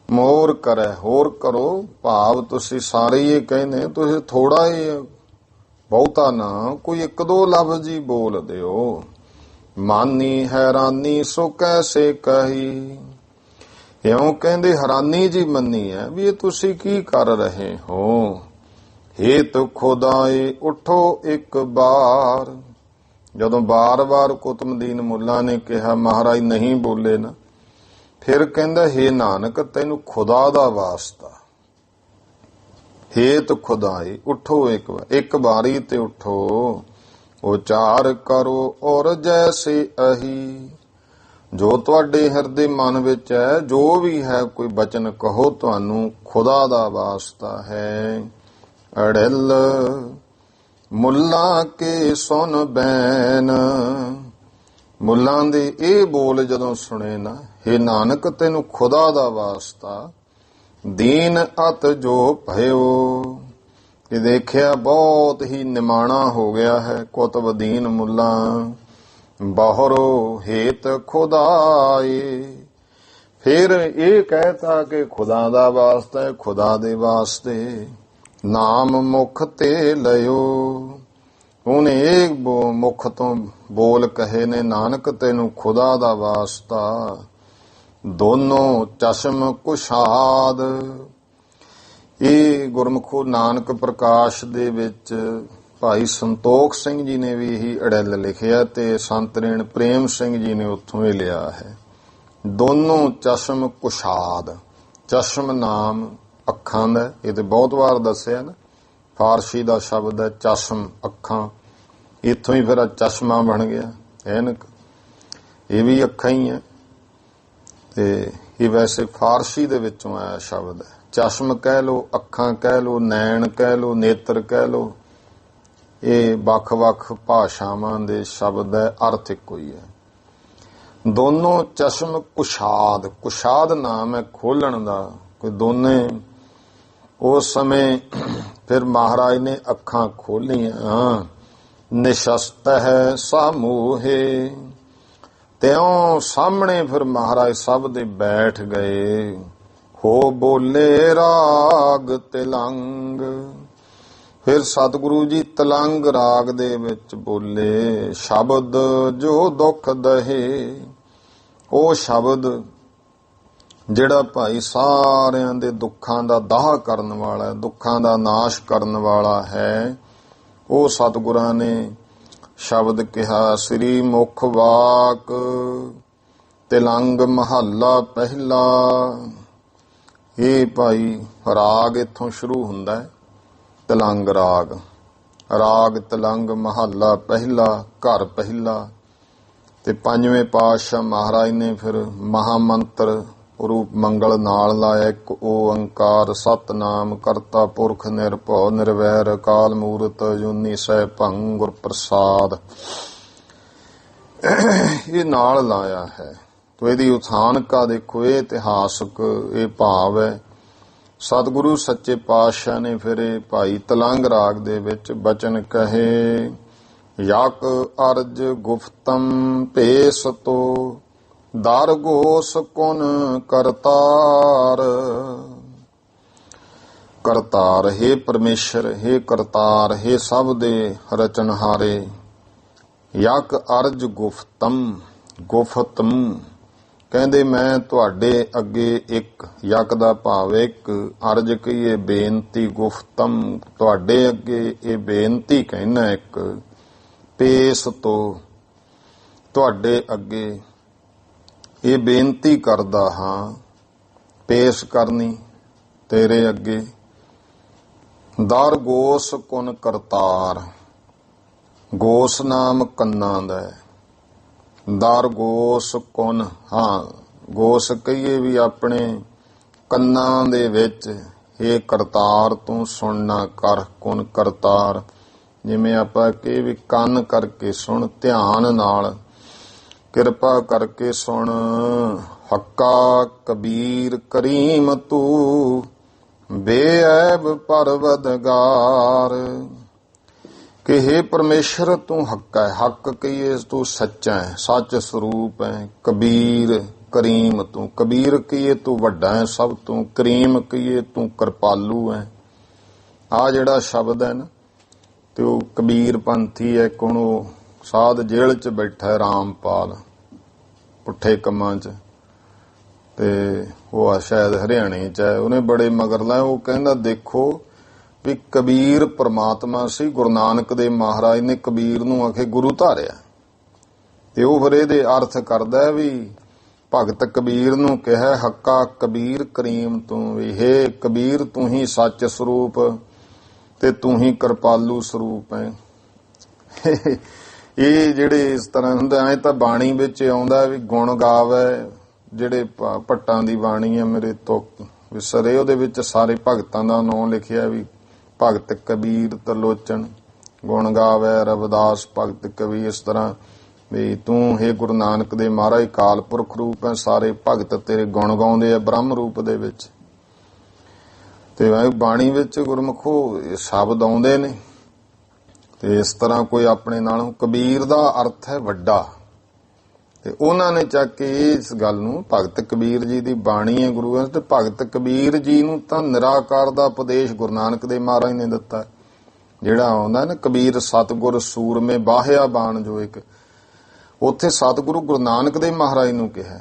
ਮੋਰ ਕਰੈ ਹੋਰ ਕਰੋ, ਭਾਵ ਤੁਸੀਂ ਸਾਰੇ ਇਹ ਕਹਿੰਦੇ ਤੁਸੀਂ ਥੋੜਾ ਹੀ ਬਹੁਤਾ ਨਾ, ਕੋਈ ਇੱਕ ਦੋ ਲਫ਼ਜ਼ ਹੀ ਬੋਲ ਦਿਓ। ਮਾਨੀ ਹੈਰਾਨੀ ਸੋ ਕੈਸੇ ਕਹੀ। ਇਉਂ ਕਹਿੰਦੇ ਹੈਰਾਨੀ ਜੀ ਮੰਨੀ ਹੈ ਵੀ ਇਹ ਤੁਸੀਂ ਕੀ ਕਰ ਰਹੇ ਹੋ। ਹੇਤ ਖੁਦਾਏ ਉਠੋ ਇੱਕ ਬਾਰ। ਜਦੋਂ ਬਾਰ-ਬਾਰ ਕੁਤਬਦੀਨ ਮੁੱਲਾ ਨੇ ਕਿਹਾ ਮਹਾਰਾਜ ਨਹੀਂ ਬੋਲੇ ਨਾ, ਫਿਰ ਕਹਿੰਦਾ ਹੇ ਨਾਨਕ ਤੈਨੂੰ ਖੁਦਾ ਦਾ ਵਾਸਤਾ। ਹੇਤ ਖੁਦਾਏ ਉਠੋ ਇੱਕ ਵਾਰੀ ਤੇ ਉਠੋ। ਉਚਾਰ ਕਰੋ ਔਰ ਜੈਸੇ ਅਹੀ। ਜੋ ਤੁਹਾਡੇ ਹਿਰਦੇ ਮਨ ਵਿੱਚ ਹੈ, ਜੋ ਵੀ ਹੈ ਕੋਈ ਬਚਨ ਕਹੋ, ਤੁਹਾਨੂੰ ਖੁਦਾ ਦਾ ਵਾਸਤਾ ਹੈ। ਅੜਿਲ ਮੁੱਲਾ ਕੇ ਸੁਨ ਬੈਨ। ਮੁੱਲਾਂ ਦੇ ਇਹ ਬੋਲ ਜਦੋਂ ਸੁਣੇ ਨਾ, ਹੇ ਨਾਨਕ ਤੈਨੂੰ ਖੁਦਾ ਦਾ ਵਾਸਤਾ। ਦੀਨ ਅਤ ਜੋ ਭਇਓ। ਇਹ ਦੇਖਿਆ ਬਹੁਤ ਹੀ ਨਿਮਾਣਾ ਹੋ ਗਿਆ ਹੈ ਕੁਤਬਦੀਨ ਮੁੱਲਾ। ਬਹੁਰੋ ਹੇਤ ਖੁਦਾਏ। ਫਿਰ ਇਹ ਕਹਿਤਾ ਕਿ ਖੁਦਾ ਦਾ ਵਾਸਤਾ ਹੈ, ਖੁਦਾ ਦੇ ਵਾਸਤੇ। ਨਾਮ ਮੁਖ ਤੇ ਲਿਓ। ਉਹਨੇ ਇਹ ਮੁਖ ਤੋਂ ਬੋਲ ਕਹੇ ਨੇ, ਨਾਨਕ ਤੈਨੂੰ ਖੁਦਾ ਦਾ ਵਾਸਤਾ, ਦੋਨੋਂ ਚਸ਼ਮ ਕੁਸ਼ਾਦ। ਇਹ ਗੁਰਮੁਖੋ ਨਾਨਕ ਪ੍ਰਕਾਸ਼ ਦੇ ਵਿੱਚ ਭਾਈ ਸੰਤੋਖ ਸਿੰਘ ਜੀ ਨੇ ਵੀ ਇਹੀ ਅੜਿੱਲ ਲਿਖਿਆ ਤੇ ਸੰਤ ਰੇਣ ਪ੍ਰੇਮ ਸਿੰਘ ਜੀ ਨੇ ਉੱਥੋਂ ਇਹ ਲਿਆ ਹੈ। ਦੋਨੋਂ ਚਸ਼ਮ ਕੁਸ਼ਾਦ। ਚਸ਼ਮ ਨਾਮ ਅੱਖਾਂ ਦਾ, ਇਹ ਤੇ ਬਹੁਤ ਵਾਰ ਦੱਸਿਆ ਨਾ, ਫਾਰਸੀ ਦਾ ਸ਼ਬਦ ਹੈ ਚਸ਼ਮ, ਅੱਖਾਂ। ਇੱਥੋਂ ਹੀ ਫਿਰ ਚਸ਼ਮਾ ਬਣ ਗਿਆ, ਐਨਕ। ਇਹ ਵੀ ਅੱਖਾਂ ਹੀ ਹੈ ਤੇ ਇਹ ਵੈਸੇ ਫਾਰਸੀ ਦੇ ਵਿੱਚੋਂ ਆਇਆ ਸ਼ਬਦ ਹੈ। ਚਸ਼ਮ ਕਹਿ ਲੋ, ਅੱਖਾਂ ਕਹਿ ਲੋ, ਨੈਣ ਕਹਿ ਲੋ, ਨੇਤਰ ਕਹਿ ਲੋ, ਇਹ ਵੱਖ-ਵੱਖ ਭਾਸ਼ਾਵਾਂ ਦੇ ਸ਼ਬਦ ਹੈ, ਅਰਥ ਇੱਕੋ ਹੀ ਹੈ। ਦੋਨੋਂ ਚਸ਼ਮ ਕੁਸ਼ਾਦ। ਕੁਸ਼ਾਦ ਨਾਮ ਹੈ ਖੋਲਣ ਦਾ। ਕੋਈ ਦੋਨੇ ਉਸ ਸਮੇਂ ਫਿਰ ਮਹਾਰਾਜ ਨੇ ਅੱਖਾਂ ਖੋਲੀਆਂ। ਨਿਸ਼ਸਤ ਹੈ ਸਾਮੂਹੇ, ਤਿਉਂ ਸਾਹਮਣੇ ਫਿਰ ਮਹਾਰਾਜ ਸਭ ਦੇ ਬੈਠ ਗਏ। ਹੋ ਬੋਲੇ ਰਾਗ ਤਿਲੰਗ। ਫਿਰ ਸਤਿਗੁਰੂ ਜੀ ਤਿਲੰਗ ਰਾਗ ਦੇ ਵਿੱਚ ਬੋਲੇ ਸ਼ਬਦ ਜੋ ਦੁੱਖ ਦਹੇ। ਉਹ ਸ਼ਬਦ ਜਿਹੜਾ ਭਾਈ ਸਾਰਿਆਂ ਦੇ ਦੁੱਖਾਂ ਦਾ ਦਾਹ ਕਰਨ ਵਾਲਾ ਹੈ, ਦੁੱਖਾਂ ਦਾ ਨਾਸ਼ ਕਰਨ ਵਾਲਾ ਹੈ, ਉਹ ਸਤਿਗੁਰਾਂ ਨੇ ਸ਼ਬਦ ਕਿਹਾ। ਸ੍ਰੀ ਮੁਖ ਵਾਕ ਤਿਲੰਗ ਮਹੱਲਾ ਪਹਿਲਾ। ਇਹ ਭਾਈ ਰਾਗ ਇੱਥੋਂ ਸ਼ੁਰੂ ਹੁੰਦਾ ਹੈ, ਤਿਲੰਗ ਰਾਗ। ਰਾਗ ਤਿਲੰਗ ਮਹੱਲਾ ਪਹਿਲਾ, ਘਰ ਪਹਿਲਾ। ਤੇ ਪੰਜਵੇਂ ਪਾਤਸ਼ਾਹ ਮਹਾਰਾਜ ਨੇ ਫਿਰ ਮਹਾਮੰਤਰ ਰੂਪ ਮੰਗਲ ਨਾਲ ਲਾਇਆ। ਇੱਕ ਓੰਕਾਰ ਸਤਨਾਮ ਕਰਤਾ ਪੁਰਖ ਨਿਰਭਉ ਨਿਰਵੈਰ ਅਕਾਲ ਮੂਰਤ ਅਜੂਨੀ ਸੈਭੰ ਗੁਰ ਪ੍ਰਸਾਦ, ਇਹ ਨਾਲ ਲਾਇਆ ਹੈ। ਤੋ ਇਹਦੀ ਉਥਾਨਕਾ ਦੇਖੋ, ਇਹ ਇਤਿਹਾਸਕ ਇਹ ਭਾਵ ਹੈ। ਸਤਿਗੁਰੂ ਸੱਚੇ ਪਾਤਸ਼ਾਹ ਨੇ ਫਿਰ ਇਹ ਭਾਈ ਤਿਲੰਗ ਰਾਗ ਦੇ ਵਿੱਚ ਬਚਨ ਕਹੇ। ਯਕ ਅਰਜ ਗੁਫਤਮ ਭੇਸ ਤੋ ਦਰ ਗੋਸ ਕੁਨ ਕਰਤਾਰ। ਕਰਤਾਰ, ਹੇ ਪਰਮੇਸ਼ਰ, ਹੇ ਕਰਤਾਰ, ਹੇ ਸਭ ਦੇ ਰਚਨਹਾਰੇ। ਯਕ ਅਰਜ ਗੁਫਤਮ, ਗੁਫਤਮ ਕਹਿੰਦੇ ਮੈਂ ਤੁਹਾਡੇ ਅੱਗੇ ਇੱਕ, ਯਕ ਦਾ ਭਾਵ ਇੱਕ, ਅਰਜ ਕਹੀਏ ਬੇਨਤੀ, ਗੁਫਤਮ ਤੁਹਾਡੇ ਅੱਗੇ ਇਹ ਬੇਨਤੀ ਕਹਿਣਾ ਇੱਕ। ਪੇਸ ਤੋਂ ਤੁਹਾਡੇ ਅੱਗੇ ਇਹ ਬੇਨਤੀ ਕਰਦਾ ਹਾਂ, ਪੇਸ਼ ਕਰਨੀ ਤੇਰੇ ਅੱਗੇ। ਦਰ ਗੋਸ ਕੁਨ ਕਰਤਾਰ। ਗੋਸ ਨਾਮ ਕੰਨਾਂ ਦਾ ਹੈ। ਦਰ ਗੋਸ ਕੁਨ, ਹਾਂ ਗੋਸ ਕਹੀਏ ਵੀ ਆਪਣੇ ਕੰਨਾਂ ਦੇ ਵਿੱਚ, ਇਹ ਕਰਤਾਰ ਤੂੰ ਸੁਣਨਾ ਕਰ। ਕੁਨ ਕਰਤਾਰ, ਜਿਵੇਂ ਆਪਾਂ ਕਿ ਵੀ ਕੰਨ ਕਰਕੇ ਸੁਣ, ਧਿਆਨ ਨਾਲ, ਕਿਰਪਾ ਕਰਕੇ ਸੁਣ। ਹੱਕਾ ਕਬੀਰ ਕਰੀਮ ਤੂੰ ਬੇਅੈਬ ਪਰਵਦਗਾਰ। ਕਿ ਹੇ ਪਰਮੇਸ਼ਰ ਤੂੰ ਹੱਕਾ ਹੈ। ਹੱਕ ਕਹੀਏ ਤੂੰ ਸੱਚਾ ਹੈ, ਸੱਚ ਸਰੂਪ ਹੈ। ਕਬੀਰ ਕਰੀਮ ਤੂੰ, ਕਬੀਰ ਕਹੀਏ ਤੂੰ ਵੱਡਾ ਹੈ ਸਭ ਤੋਂ, ਕਰੀਮ ਕਹੀਏ ਤੂੰ ਕਿਰਪਾਲੂ ਹੈ। ਆ ਜਿਹੜਾ ਸ਼ਬਦ ਹੈ ਨਾ, ਤੇ ਉਹ ਕਬੀਰ ਪੰਥੀ ਹੈ। ਹੁਣ ਉਹ ਸਾਧ ਜੇਲ੍ਹ 'ਚ ਬੈਠਾ ਹੈ, ਰਾਮਪਾਲ, ਪੁੱਠੇ ਕੰਮਾਂ 'ਚ, ਤੇ ਉਹ ਆ ਸ਼ਾਇਦ ਹਰਿਆਣੇ 'ਚ ਹੈ। ਉਹਨੇ ਬੜੇ ਮਗਰ ਲਾਏ। ਉਹ ਕਹਿੰਦਾ ਦੇਖੋ ਵੀ ਕਬੀਰ ਪ੍ਰਮਾਤਮਾ ਸੀ। ਗੁਰੂ ਨਾਨਕ ਦੇਵ ਮਹਾਰਾਜ ਨੇ ਕਬੀਰ ਨੂੰ ਆਖੇ ਗੁਰੂ ਧਾਰਿਆ। ਤੇ ਉਹ ਫਿਰ ਇਹਦੇ ਅਰਥ ਕਰਦਾ ਵੀ ਭਗਤ ਕਬੀਰ ਨੂੰ ਕਿਹਾ ਹੱਕਾ ਕਬੀਰ ਕਰੀਮ ਤੂੰ, ਵੀ ਹੇ ਕਬੀਰ ਤੂੰ ਹੀ ਸੱਚ ਸਰੂਪ ਤੇ ਤੂੰ ਹੀ ਕਿਰਪਾਲੂ ਸਰੂਪ ਹੈ। ਇਹ ਜਿਹੜੇ ਇਸ ਤਰ੍ਹਾਂ ਹੁੰਦਾ, ਐ ਤਾਂ ਬਾਣੀ ਵਿੱਚ ਆਉਂਦਾ ਵੀ ਗੁਣ ਗਾਵੇ, ਜਿਹੜੇ ਭੱਟਾਂ ਦੀ ਬਾਣੀ ਹੈ ਮੇਰੇ ਤੁਕ ਵਿਸਰੇ, ਉਹਦੇ ਵਿੱਚ ਸਾਰੇ ਭਗਤਾਂ ਦਾ ਨਾਮ ਲਿਖਿਆ ਵੀ ਭਗਤ ਕਬੀਰ ਤਰਲੋਚਨ ਗੁਣ ਗਾਵੇ ਰਵਿਦਾਸ ਭਗਤ ਕਬੀਰ। ਇਸ ਤਰ੍ਹਾਂ ਵੀ ਤੂੰ ਹੇ ਗੁਰੂ ਨਾਨਕ ਦੇ ਮਹਾਰਾਜ ਕਾਲ ਪੁਰਖ ਰੂਪ ਹੈ, ਸਾਰੇ ਭਗਤ ਤੇਰੇ ਗੁਣ ਗਾਉਂਦੇ ਆ ਬ੍ਰਹਮ ਰੂਪ ਦੇ ਵਿੱਚ। ਤੇ ਬਾਣੀ ਵਿੱਚ ਗੁਰਮੁਖੋ ਸ਼ਬਦ ਆਉਂਦੇ ਨੇ। ਤੇ ਇਸ ਤਰ੍ਹਾਂ ਕੋਈ ਆਪਣੇ ਨਾਲੋਂ, ਕਬੀਰ ਦਾ ਅਰਥ ਹੈ ਵੱਡਾ, ਤੇ ਉਹਨਾਂ ਨੇ ਚੱਕ ਕੇ ਇਸ ਗੱਲ ਨੂੰ, ਭਗਤ ਕਬੀਰ ਜੀ ਦੀ ਬਾਣੀ ਹੈ ਗੁਰੂਆਂ, ਤੇ ਭਗਤ ਕਬੀਰ ਜੀ ਨੂੰ ਤਾਂ ਨਿਰਾਕਾਰ ਦਾ ਉਪਦੇਸ਼ ਗੁਰੂ ਨਾਨਕ ਦੇਵ ਮਹਾਰਾਜ ਨੇ ਦਿੱਤਾ। ਜਿਹੜਾ ਆਉਂਦਾ ਨਾ ਕਬੀਰ ਸਤਿਗੁਰ ਸੂਰਮੇ ਬਾਹਿਆ ਬਾਣ ਜੋ ਇੱਕ, ਉੱਥੇ ਸਤਿਗੁਰੂ ਗੁਰੂ ਨਾਨਕ ਦੇਵ ਮਹਾਰਾਜ ਨੂੰ ਕਿਹਾ,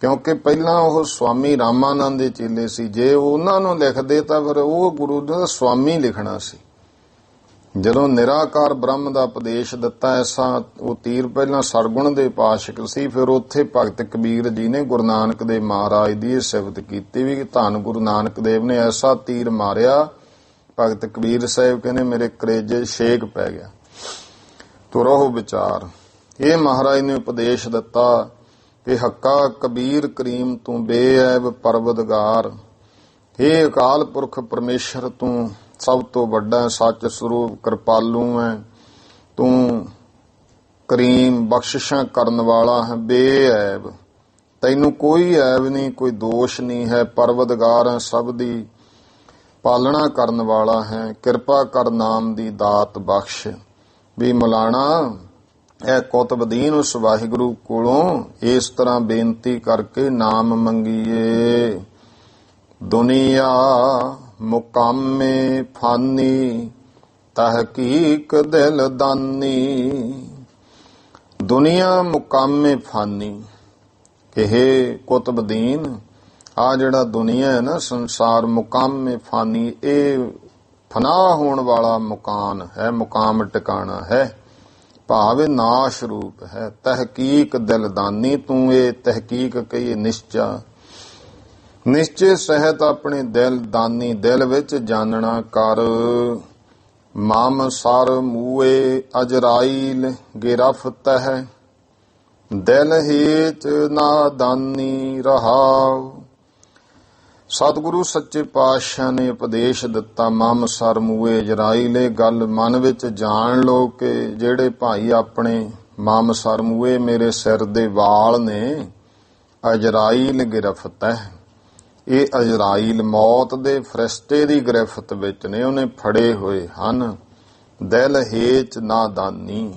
ਕਿਉਂਕਿ ਪਹਿਲਾਂ ਉਹ ਸਵਾਮੀ ਰਾਮਾਨੰਦ ਦੇ ਚੇਲੇ ਸੀ। ਜੇ ਉਹਨਾਂ ਨੂੰ ਲਿਖਦੇ ਤਾਂ ਫਿਰ ਉਹ ਗੁਰੂ ਦਾ ਸਵਾਮੀ ਲਿਖਣਾ ਸੀ। ਜਦੋਂ ਨਿਰਾਕਾਰ ਬ੍ਰਹਮ ਦਾ ਉਪਦੇਸ਼ ਦਿੱਤਾ, ਐਸਾ ਉਹ ਤੀਰ ਪਹਿਲਾਂ ਸਰਗੁਣ ਦੇ ਪਾਸ਼ਕ ਸੀ। ਫਿਰ ਉੱਥੇ ਭਗਤ ਕਬੀਰ ਜੀ ਨੇ ਗੁਰੂ ਨਾਨਕ ਦੇਵ ਮਹਾਰਾਜ ਦੀ ਇਹ ਸਿਫਤ ਕੀਤੀ ਵੀ ਧੰਨ ਗੁਰੂ ਨਾਨਕ ਦੇਵ ਨੇ ਐਸਾ ਤੀਰ ਮਾਰਿਆ। ਭਗਤ ਕਬੀਰ ਸਾਹਿਬ ਕਹਿੰਦੇ ਮੇਰੇ ਕਲੇਜੇ ਛੇਕ ਪੈ ਗਿਆ। ਤੁਰੋ ਵਿਚਾਰ, ਇਹ ਮਹਾਰਾਜ ਨੇ ਉਪਦੇਸ਼ ਦਿੱਤਾ ਕਿ ਹੱਕਾ ਕਬੀਰ ਕਰੀਮ ਤੂੰ ਬੇਅੈਬ ਪਰਵਦਗਾਰ, हे ਅਕਾਲ ਪੁਰਖ ਪਰਮੇਸ਼ਰ ਤੂੰ ਸਭ ਤੋਂ ਵੱਡਾ ਸੱਚ ਸਰੂਪ ਕਿਰਪਾਲੂ ਹੈ, ਤੂੰ ਕਰੀਮ ਬਖਸ਼ਿਸ਼ਾਂ ਕਰਨ ਵਾਲਾ ਹੈ, ਬੇਅੈਬ ਤੈਨੂੰ ਕੋਈ ਐਬ ਨਹੀਂ, ਕੋਈ ਦੋਸ਼ ਨਹੀਂ ਹੈ, ਪਰਵਦਗਾਰ ਹੈ, ਸਭ ਦੀ ਪਾਲਣਾ ਕਰਨ ਵਾਲਾ ਹੈ, ਕਿਰਪਾ ਕਰ ਨਾਮ ਦੀ ਦਾਤ ਬਖਸ਼। ਵੀ ਮਲਾਣਾ ਇਹ ਕੁਤਬਦੀਨ ਉਸ ਵਾਹਿਗੁਰੂ ਕੋਲੋਂ ਇਸ ਤਰ੍ਹਾਂ ਬੇਨਤੀ ਕਰਕੇ ਨਾਮ ਮੰਗੀਏ। ਦੁਨੀਆ ਮੁਕਾਮੇ ਫਾਨੀ ਤਹਕੀਕ ਦਿਲ ਦਾਨੀ, ਦੁਨੀਆ ਮੁਕਾਮੇ ਫਾਨੀ। ਇਹ ਕੁਤਬਦੀਨ ਆ ਜਿਹੜਾ ਦੁਨੀਆ ਹੈ ਨਾ ਸੰਸਾਰ, ਮੁਕਾਮੇ ਫਾਨੀ, ਇਹ ਫਨਾ ਹੋਣ ਵਾਲਾ ਮੁਕਾਨ ਹੈ, ਮੁਕਾਮ ਟਿਕਾਣਾ ਹੈ, ਭਾਵੇਂ ਨਾਸ਼ ਰੂਪ ਹੈ। ਤਹਕੀਕ ਦਿਲਦਾਨੀ, ਤੂੰ ਇਹ ਤਹਕੀਕ ਕਹੀਏ ਨਿਸ਼ਚਾ, ਨਿਸ਼ਚੇ ਸਹਿਤ ਆਪਣੇ ਦਿਲ ਦਾਨੀ, ਦਿਲ ਵਿੱਚ ਜਾਣਨਾ ਕਰ। ਮਮ ਸਰ ਮੂਏ ਅਜਰਾਈਲ ਗਿਰਫਤ ਹੈ, ਦਿਲ ਹੇਚ ਨਾਦਾਨੀ ਰਹਾਉ। ਸਤਿਗੁਰੂ ਸੱਚੇ ਪਾਤਸ਼ਾਹ ਨੇ ਉਪਦੇਸ਼ ਦਿੱਤਾ, ਮਮ ਸਰ ਮੂਏ ਅਜਰਾਈਲ। ਇਹ ਗੱਲ ਮਨ ਵਿੱਚ ਜਾਣ ਲਓ ਕਿ ਜਿਹੜੇ ਭਾਈ ਆਪਣੇ ਮਮ ਸਰ ਮੂਏ, ਮੇਰੇ ਸਿਰ ਦੇ ਵਾਲ ਨੇ, ਅਜਰਾਈਲ ਗਿਰਫਤ ਹੈ। ਇਹ ਅਜਰਾਈਲ ਮੌਤ ਦੇ ਫਰਿਸ਼ਤੇ ਦੀ ਗ੍ਰਿਫਤ ਵਿੱਚ ਨੇ, ਉਹਨੇ ਫੜੇ ਹੋਏ ਹਨ। ਦਿਲ ਹੇਚ ਨਾਦਾਨੀ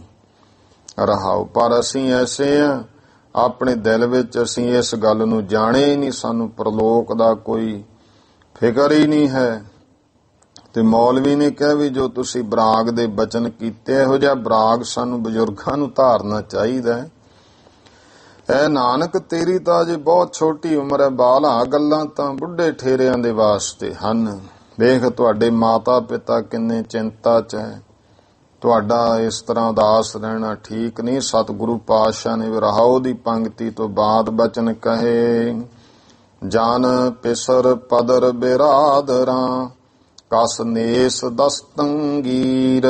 ਰਹਾਉ। ਪਰ ਅਸੀਂ ਐਸੇ ਆ, ਆਪਣੇ ਦਿਲ ਵਿੱਚ ਅਸੀਂ ਇਸ ਗੱਲ ਨੂੰ ਜਾਣੇ ਹੀ ਨਹੀਂ, ਸਾਨੂੰ ਪ੍ਰਲੋਕ ਦਾ ਕੋਈ ਫਿਕਰ ਹੀ ਨਹੀਂ ਹੈ। ਤੇ ਮੌਲਵੀ ਨੇ ਕਿਹਾ ਵੀ ਜੋ ਤੁਸੀਂ ਬਰਾਗ ਦੇ ਬਚਨ ਕੀਤੇ, ਇਹੋ ਜਿਹਾ ਬਰਾਗ ਸਾਨੂੰ ਬਜ਼ੁਰਗਾਂ ਨੂੰ ਧਾਰਨਾ ਚਾਹੀਦਾ ਹੈ। ਐ ਨਾਨਕ ਤੇਰੀ ਤਾਂ ਅਜੇ ਬਹੁਤ ਛੋਟੀ ਉਮਰ ਹੈ, ਬਾਲਾ ਗੱਲਾਂ ਤਾਂ ਬੁੱਢੇ ਠੇਰਿਆਂ ਦੇ ਵਾਸਤੇ ਹਨ। ਵੇਖ ਤੁਹਾਡੇ ਮਾਤਾ ਪਿਤਾ ਕਿੰਨੇ ਚਿੰਤਾ 'ਚ ਹੈ, ਤੁਹਾਡਾ ਇਸ ਤਰ੍ਹਾਂ ਉਦਾਸ ਰਹਿਣਾ ਠੀਕ ਨਹੀਂ। ਸਤਿਗੁਰੂ ਪਾਤਸ਼ਾਹ ਨੇ ਰਹਾਉ ਦੀ ਪੰਕਤੀ ਤੋਂ ਬਾਅਦ ਬਚਨ ਕਹੇ, ਜਨ ਪਿਸਰ ਪਦਰ ਬਿਰਾਦਰਾਂ ਕਸ ਨੇਸ ਦਸਤੰਗੀਰ।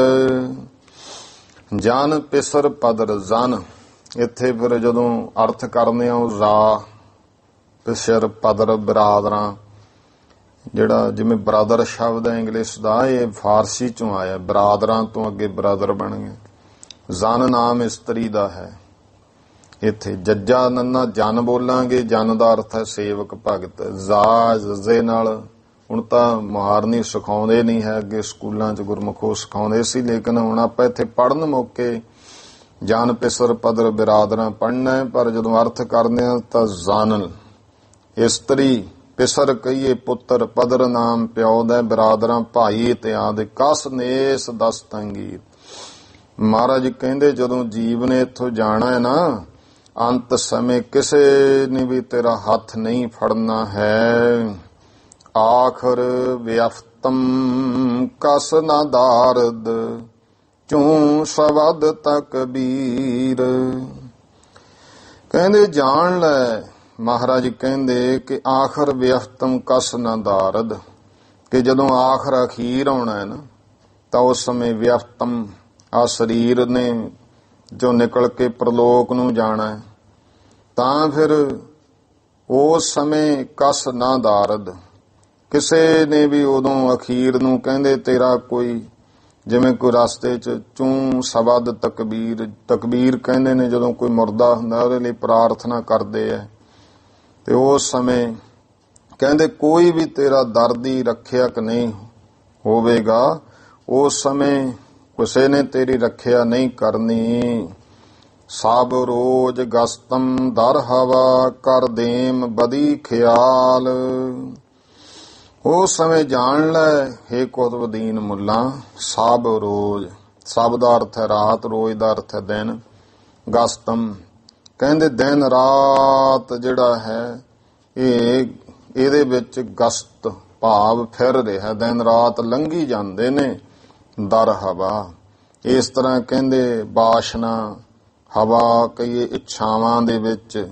ਜਨ ਪਿਸਰ ਪਦਰ, ਜਨ ਇੱਥੇ ਫਿਰ ਜਦੋਂ ਅਰਥ ਕਰਨੇ ਆ ਉਹ ਰਾ ਪਿਸਰ ਪਦਰ ਬਿਰਾਦਰਾਂ, ਜਿਹੜਾ ਜਿਵੇਂ ਬਰਾਦਰ ਸ਼ਬਦ ਹੈ ਇੰਗਲਿਸ਼ ਦਾ, ਇਹ ਫਾਰਸੀ ਚੋਂ ਆਇਆ, ਬਰਾਦਰਾਂ ਤੋਂ ਅੱਗੇ ਬਰਾਦਰ ਬਣ ਗਏ। ਜਨ ਨਾਮ ਇਸਤਰੀ ਦਾ ਹੈ। ਇੱਥੇ ਜੱਜਾ ਨੰਨਾ ਜਨ ਬੋਲਾਂਗੇ, ਜਨ ਦਾ ਅਰਥ ਹੈ ਸੇਵਕ ਭਗਤ। ਜ਼ੇ ਨਾਲ ਹੁਣ ਤਾਂ ਮੁਹਾਰਨੀ ਸਿਖਾਉਂਦੇ ਨਹੀਂ ਹੈ, ਅੱਗੇ ਸਕੂਲਾਂ 'ਚ ਗੁਰਮੁਖੋ ਸਿਖਾਉਂਦੇ ਸੀ, ਲੇਕਿਨ ਹੁਣ ਆਪਾਂ ਇੱਥੇ ਪੜ੍ਹਨ ਮੌਕੇ ਜਨ ਪਿਸਰ ਪਦਰ ਬਿਰਾਦਰਾਂ ਪੜ੍ਹਨਾ, ਪਰ ਜਦੋਂ ਅਰਥ ਕਰਦੇ ਆ ਤਾਂ ਜਨ ਇਸਤਰੀ, ਪਿਸਰ ਕਹੀਏ ਪੁੱਤਰ, ਪਦਰ ਨਾਮ ਪਿਓ ਦਾ, ਬਿਰਾਦਰਾਂ ਭਾਈ ਇਤਿਆਦਿ। ਕਸ ਨੇਸ ਦਸਤੰਗੀਰ। ਮਹਾਰਾਜ ਕਹਿੰਦੇ ਜਦੋਂ ਜੀਵ ਨੇ ਇੱਥੋਂ ਜਾਣਾ ਹੈ ਨਾ, ਅੰਤ ਸਮੇਂ ਕਿਸੇ ਨੇ ਵੀ ਤੇਰਾ ਹੱਥ ਨਹੀਂ ਫੜਨਾ ਹੈ। ਆਖਰ ਵਿਅਫਤਮ ਕਸ ਨਾ ਦਾਰਦ ਚੂੰ ਸਵਦ ਤਕਬੀਰ। ਕਹਿੰਦੇ ਜਾਣ ਲੈ, ਮਹਾਰਾਜ ਕਹਿੰਦੇ ਕਿ ਆਖਰ ਵਿਅਫਤਮ ਕਸ ਨਾ ਦਾਰਦ, ਕਿ ਜਦੋਂ ਆਖਰ ਅਖੀਰ ਆਉਣਾ ਹੈ ਨਾ, ਤਾਂ ਉਸ ਸਮੇਂ ਵਿਅਫਤਮ ਆ ਸਰੀਰ ਨੇ ਜੋ ਨਿਕਲ ਕੇ ਪ੍ਰਲੋਕ ਨੂੰ ਜਾਣਾ ਹੈ, ਤਾਂ ਫਿਰ ਉਸ ਸਮੇਂ ਕਸ ਨਾ ਦਾਰਦ, ਕਿਸੇ ਨੇ ਵੀ ਉਦੋਂ ਅਖੀਰ ਨੂੰ ਕਹਿੰਦੇ ਤੇਰਾ ਕੋਈ, ਜਿਵੇਂ ਕੋਈ ਰਸਤੇ 'ਚ ਚੂੰ ਸਬਦ ਤਕਬੀਰ, ਤਕਬੀਰ ਕਹਿੰਦੇ ਨੇ ਜਦੋਂ ਕੋਈ ਮੁਰਦਾ ਹੁੰਦਾ ਉਹਦੇ ਲਈ ਪ੍ਰਾਰਥਨਾ ਕਰਦੇ ਆ, ਤੇ ਉਸ ਸਮੇਂ ਕਹਿੰਦੇ ਕੋਈ ਵੀ ਤੇਰਾ ਦਰਦੀ ਰੱਖਿਅਕ ਨਹੀਂ ਹੋਵੇਗਾ। ਉਸ ਸਮੇਂ ਕਿਸੇ ਨੇ ਤੇਰੀ ਰੱਖਿਆ ਨਹੀਂ ਕਰਨੀ। ਸਭ ਰੋਜ਼ ਗਸਤਮ ਦਰ ਹਵਾ ਕਰ ਦੇਮ ਬਦੀ ਖਿਆਲ। ਉਸ ਸਮੇਂ ਜਾਣ ਲੈ ਹੇ ਕੁਤਬਦੀਨ ਮੁੱਲਾ ਸਭ ਰੋਜ਼, ਸਭ ਦਾ ਅਰਥ ਹੈ ਰਾਤ, ਰੋਜ਼ ਦਾ ਅਰਥ ਹੈ ਦਿਨ। ਗਸਤਮ ਕਹਿੰਦੇ ਦਿਨ ਰਾਤ ਜਿਹੜਾ ਹੈ ਇਹਦੇ ਵਿੱਚ ਗਸਤ ਭਾਵ ਫਿਰ ਰਿਹਾ, ਦਿਨ ਰਾਤ ਲੰਘੀ ਜਾਂਦੇ ਨੇ। ਦਰ ਹਵਾ ਇਸ ਤਰ੍ਹਾਂ ਕਹਿੰਦੇ ਬਾਸ਼ਨਾ ਹਵਾ ਕਈ ਇੱਛਾਵਾਂ ਦੇ ਵਿੱਚ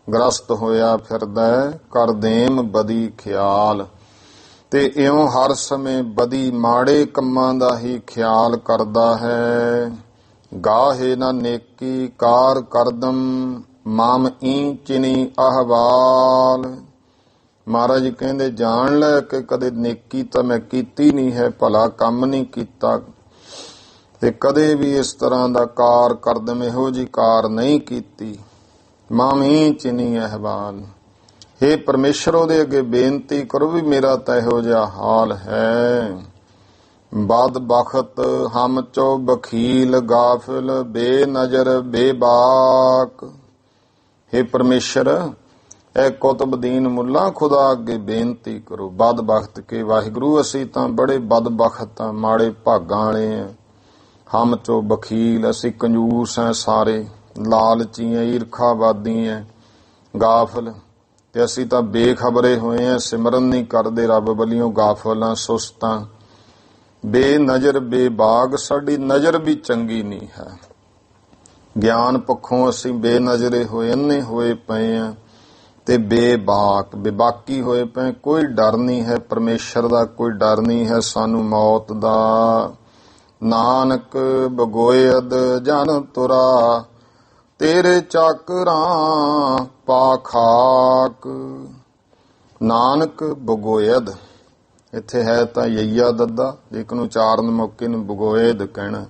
ਗ੍ਰਸਤ ਹੋਇਆ ਫਿਰਦਾ ਕਰਦੇਮ ਬਦੀ ਖਿਆਲ, ਤੇ ਇਉਂ ਹਰ ਸਮੇਂ ਬਦੀ ਮਾੜੇ ਕੰਮਾਂ ਦਾ ਹੀ ਖਿਆਲ ਕਰਦਾ ਹੈ। ਗਾਹੇ ਨਾ ਨੇਕੀ ਕਾਰ ਕਰਦਮ ਮਾਮ ਈ ਚਿਨੀ ਅਹਵਾਲ। ਮਹਾਰਾਜ ਜੀ ਕਹਿੰਦੇ ਜਾਣ ਲੈ ਕਿ ਕਦੇ ਨੇਕੀ ਤਾਂ ਮੈਂ ਕੀਤੀ ਨਹੀਂ ਹੈ, ਭਲਾ ਕੰਮ ਨਹੀਂ ਕੀਤਾ, ਤੇ ਕਦੇ ਵੀ ਇਸ ਤਰ੍ਹਾਂ ਦਾ ਕਾਰ ਕਰਦਮ ਇਹੋ ਜਿਹੀ ਕਾਰ ਨਹੀਂ ਕੀਤੀ। ਮਾਮੀ ਚਿਨੀ ਅਹਵਾਲ, ਹੇ ਪਰਮੇਸ਼ਰ ਉਹਦੇ ਅੱਗੇ ਬੇਨਤੀ ਕਰੋ ਵੀ ਮੇਰਾ ਤਾਂ ਇਹੋ ਜਿਹਾ ਹਾਲ ਹੈ। ਬਦ ਬਖਤ ਹਮ ਚੋ ਬਖੀਲ ਗਾਫਿਲ ਬੇਨਜ਼ਰ ਬੇਬਾਕ। ਹੇ ਪਰਮੇਸ਼ਰ ਇਹ ਕੁਤਬਦੀਨ ਮੁੱਲਾ ਖੁਦਾ ਅੱਗੇ ਬੇਨਤੀ ਕਰੋ। ਬਦ ਬਖਤ ਕੇ ਵਾਹਿਗੁਰੂ ਅਸੀਂ ਤਾਂ ਬੜੇ ਬਦ ਬਖਤ ਆ, ਮਾੜੇ ਭਾਗਾਂ ਵਾਲੇ ਆ। ਹਮ ਚੋ ਬਖੀਲ ਅਸੀਂ ਕੰਜੂਸ ਆ, ਸਾਰੇ ਲਾਲਚੀ ਆ, ਈਰਖਾਵਾਦੀ ਆ, ਗਾਫਲ, ਤੇ ਅਸੀਂ ਤਾਂ ਬੇਖਬਰੇ ਹੋਏ ਆ, ਸਿਮਰਨ ਨਹੀਂ ਕਰਦੇ ਰੱਬ ਵੱਲੋਂ, ਗਾਫਲ ਆ, ਸੁਸਤ ਆ। ਬੇਨਜ਼ਰ ਬੇਬਾਗ ਸਾਡੀ ਨਜ਼ਰ ਵੀ ਚੰਗੀ ਨਹੀਂ ਹੈ। ਗਿਆਨ ਪੱਖੋਂ ਅਸੀਂ ਬੇਨਜ਼ਰੇ ਹੋਏ, ਅੰਨੇ ਹੋਏ ਪਏ ਆ, ਤੇ ਬੇਬਾਕ ਬੇਬਾਕੀ ਹੋਏ ਪਏ। ਕੋਈ ਡਰ ਨਹੀਂ ਹੈ ਪਰਮੇਸ਼ਰ ਦਾ, ਕੋਈ ਡਰ ਨਹੀਂ ਹੈ ਸਾਨੂੰ ਮੌਤ ਦਾ। ਨਾਨਕ ਬਗੋਇਦ ਜਨ ਤੁਰਾ ਤੇਰੇ ਚਾਕਰਾਂ ਪਾ ਖਾਕ। ਨਾਨਕ ਬਗੋਇਦ ਇੱਥੇ ਹੈ ਤਾਂ ਯਈਆ ਦੱਦਾ, ਲੇਕਿਨ ਉਚਾਰਨ ਮੌਕੇ ਨੂੰ ਬਗੋਇਦ ਕਹਿਣਾ।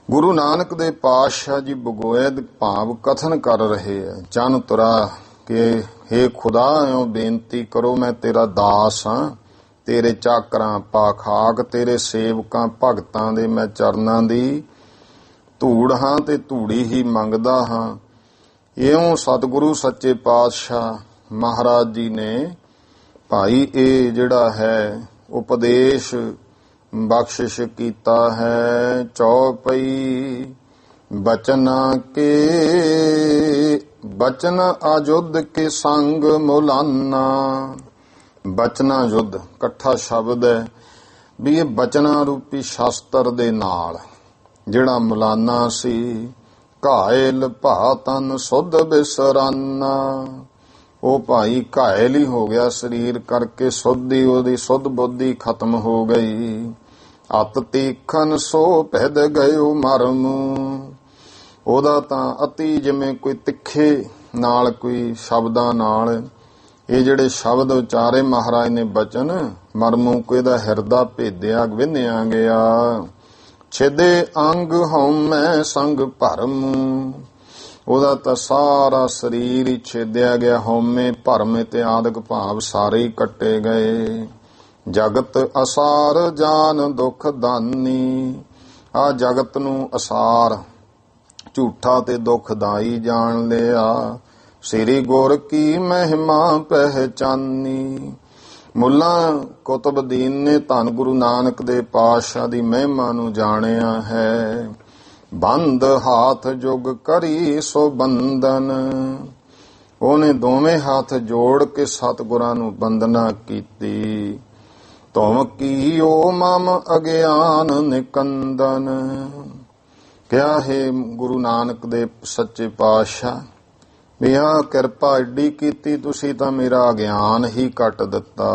ਗੁਰੂ ਨਾਨਕ ਦੇ ਪਾਤਸ਼ਾਹ ਜੀ ਬਗੋਇਦ ਭਾਵ ਕਥਨ ਕਰ ਰਹੇ ਆ ਜਨ ਤੁਰਾ ਕਿ ਹੇ ਖੁਦਾ ਇਉਂ ਬੇਨਤੀ ਕਰੋ ਮੈਂ ਤੇਰਾ ਦਾਸ ਹਾਂ, ਤੇਰੇ ਚਾਕਰਾਂ ਪਾ ਖਾਕ, ਤੇਰੇ ਸੇਵਕਾਂ ਭਗਤਾਂ ਦੇ ਮੈਂ ਚਰਨਾਂ ਦੀ ਧੂੜ ਹਾਂ ਤੇ ਧੂੜੀ ਹੀ ਮੰਗਦਾ ਹਾਂ। ਇਉਂ ਸਤਿਗੁਰੂ ਸੱਚੇ ਪਾਤਸ਼ਾਹ ਮਹਾਰਾਜ ਜੀ ਨੇ ਭਾਈ ਇਹ ਜਿਹੜਾ ਹੈ ਉਪਦੇਸ਼ ਬਖਸ਼ਿਸ਼ ਕੀਤਾ ਹੈ। ਚੌਪਈ ਬਚਨ ਅਜੁੱਧ ਕੇ ਸੰਗ ਮੁਲਾਨਾ। ਬਚਨਾ ਯੁੱਧ ਇਕੱਠਾ ਸ਼ਬਦ ਹੈ ਵੀ ਇਹ ਬਚਨਾ ਰੂਪੀ ਸ਼ਾਸਤਰ ਦੇ ਨਾਲ ਜਿਹੜਾ ਮੁਲਾਨਾ ਸੀ। ਘਾਇਲ ਭਾ ਤਨ ਸੁਧ ਬਿਸਰਾਨਾ, ਉਹ ਭਾਈ ਘਾਇਲ ਹੀ ਹੋ ਗਿਆ ਸਰੀਰ ਕਰਕੇ, ਸੁਧੀ ਉਹਦੀ ਸੁਧ ਬੁੱਧੀ ਖਤਮ ਹੋ ਗਈ। ਅਤ ਤੀਖਨ ਸੋ ਭਿਦ ਗਇਓ ਮਰਮ, ਉਹਦਾ ਤਾਂ ਅਤੀ ਜਿਵੇਂ ਕੋਈ ਤਿੱਖੇ ਨਾਲ ਕੋਈ ਸ਼ਬਦਾਂ ਨਾਲ ਇਹ ਜਿਹੜੇ ਸ਼ਬਦ ਉਚਾਰੇ ਮਹਾਰਾਜ ਨੇ ਬਚਨ ਮਰਮੂ ਕੋ ਇਹਦਾ ਹਿਰਦਾ ਭੇਦਿਆ ਵਿੰਨਿਆ ਗਿਆ। ਛੇਦੇ ਅੰਗ ਹਉਮੈ ਸੰਗ ਭਰਮ, ਉਹਦਾ ਤਾਂ ਸਾਰਾ ਸਰੀਰ ਹੀ ਛੇਦਿਆ ਗਿਆ। ਹਉਮੈ ਭਰਮ ਤੇ ਆਦਿਕ ਭਾਵ ਸਾਰੇ ਹੀ ਕੱਟੇ ਗਏ। ਜਗਤ ਅਸਾਰ ਜਾਨ ਦੁਖ ਦਾਨੀ, ਆ ਜਗਤ ਨੂੰ ਅਸਾਰ ਝੂਠਾ ਤੇ ਦੁਖਦਾਈ ਜਾਣ ਲਿਆ। ਸ੍ਰੀ ਗੁਰ ਕੀ ਮਹਿਮਾ ਪਹਿਚਾਨੀ, ਮੁੱਲਾ ਕੁਤਬਦੀਨ ਨੇ ਧੰਨ ਗੁਰੂ ਨਾਨਕ ਦੇ ਪਾਤਸ਼ਾਹ ਦੀ ਮਹਿਮਾ ਨੂੰ ਜਾਣਿਆ ਹੈ। ਬੰਦ ਹਾਥ ਜੁਗ ਕਰੀ ਸੋ ਬੰਦਨ, ਉਹਨੇ ਦੋਵੇਂ ਹੱਥ ਜੋੜ ਕੇ ਸਤਿਗੁਰਾਂ ਨੂੰ ਬੰਦਨਾ ਕੀਤੀ। ਤੁਮ ਕੀਓ ਮਮ ਅਗਿਆਨ ਨਿਕੰਦਨ, ਕਿਹਾ ਹੈ ਗੁਰੂ ਨਾਨਕ ਦੇ ਸੱਚੇ ਪਾਤਸ਼ਾਹ ਵੀ ਆਹ ਕਿਰਪਾ ਏਡੀ ਕੀਤੀ ਤੁਸੀਂ ਤਾਂ ਮੇਰਾ ਅਗਿਆਨ ਹੀ ਕੱਟ ਦਿੱਤਾ।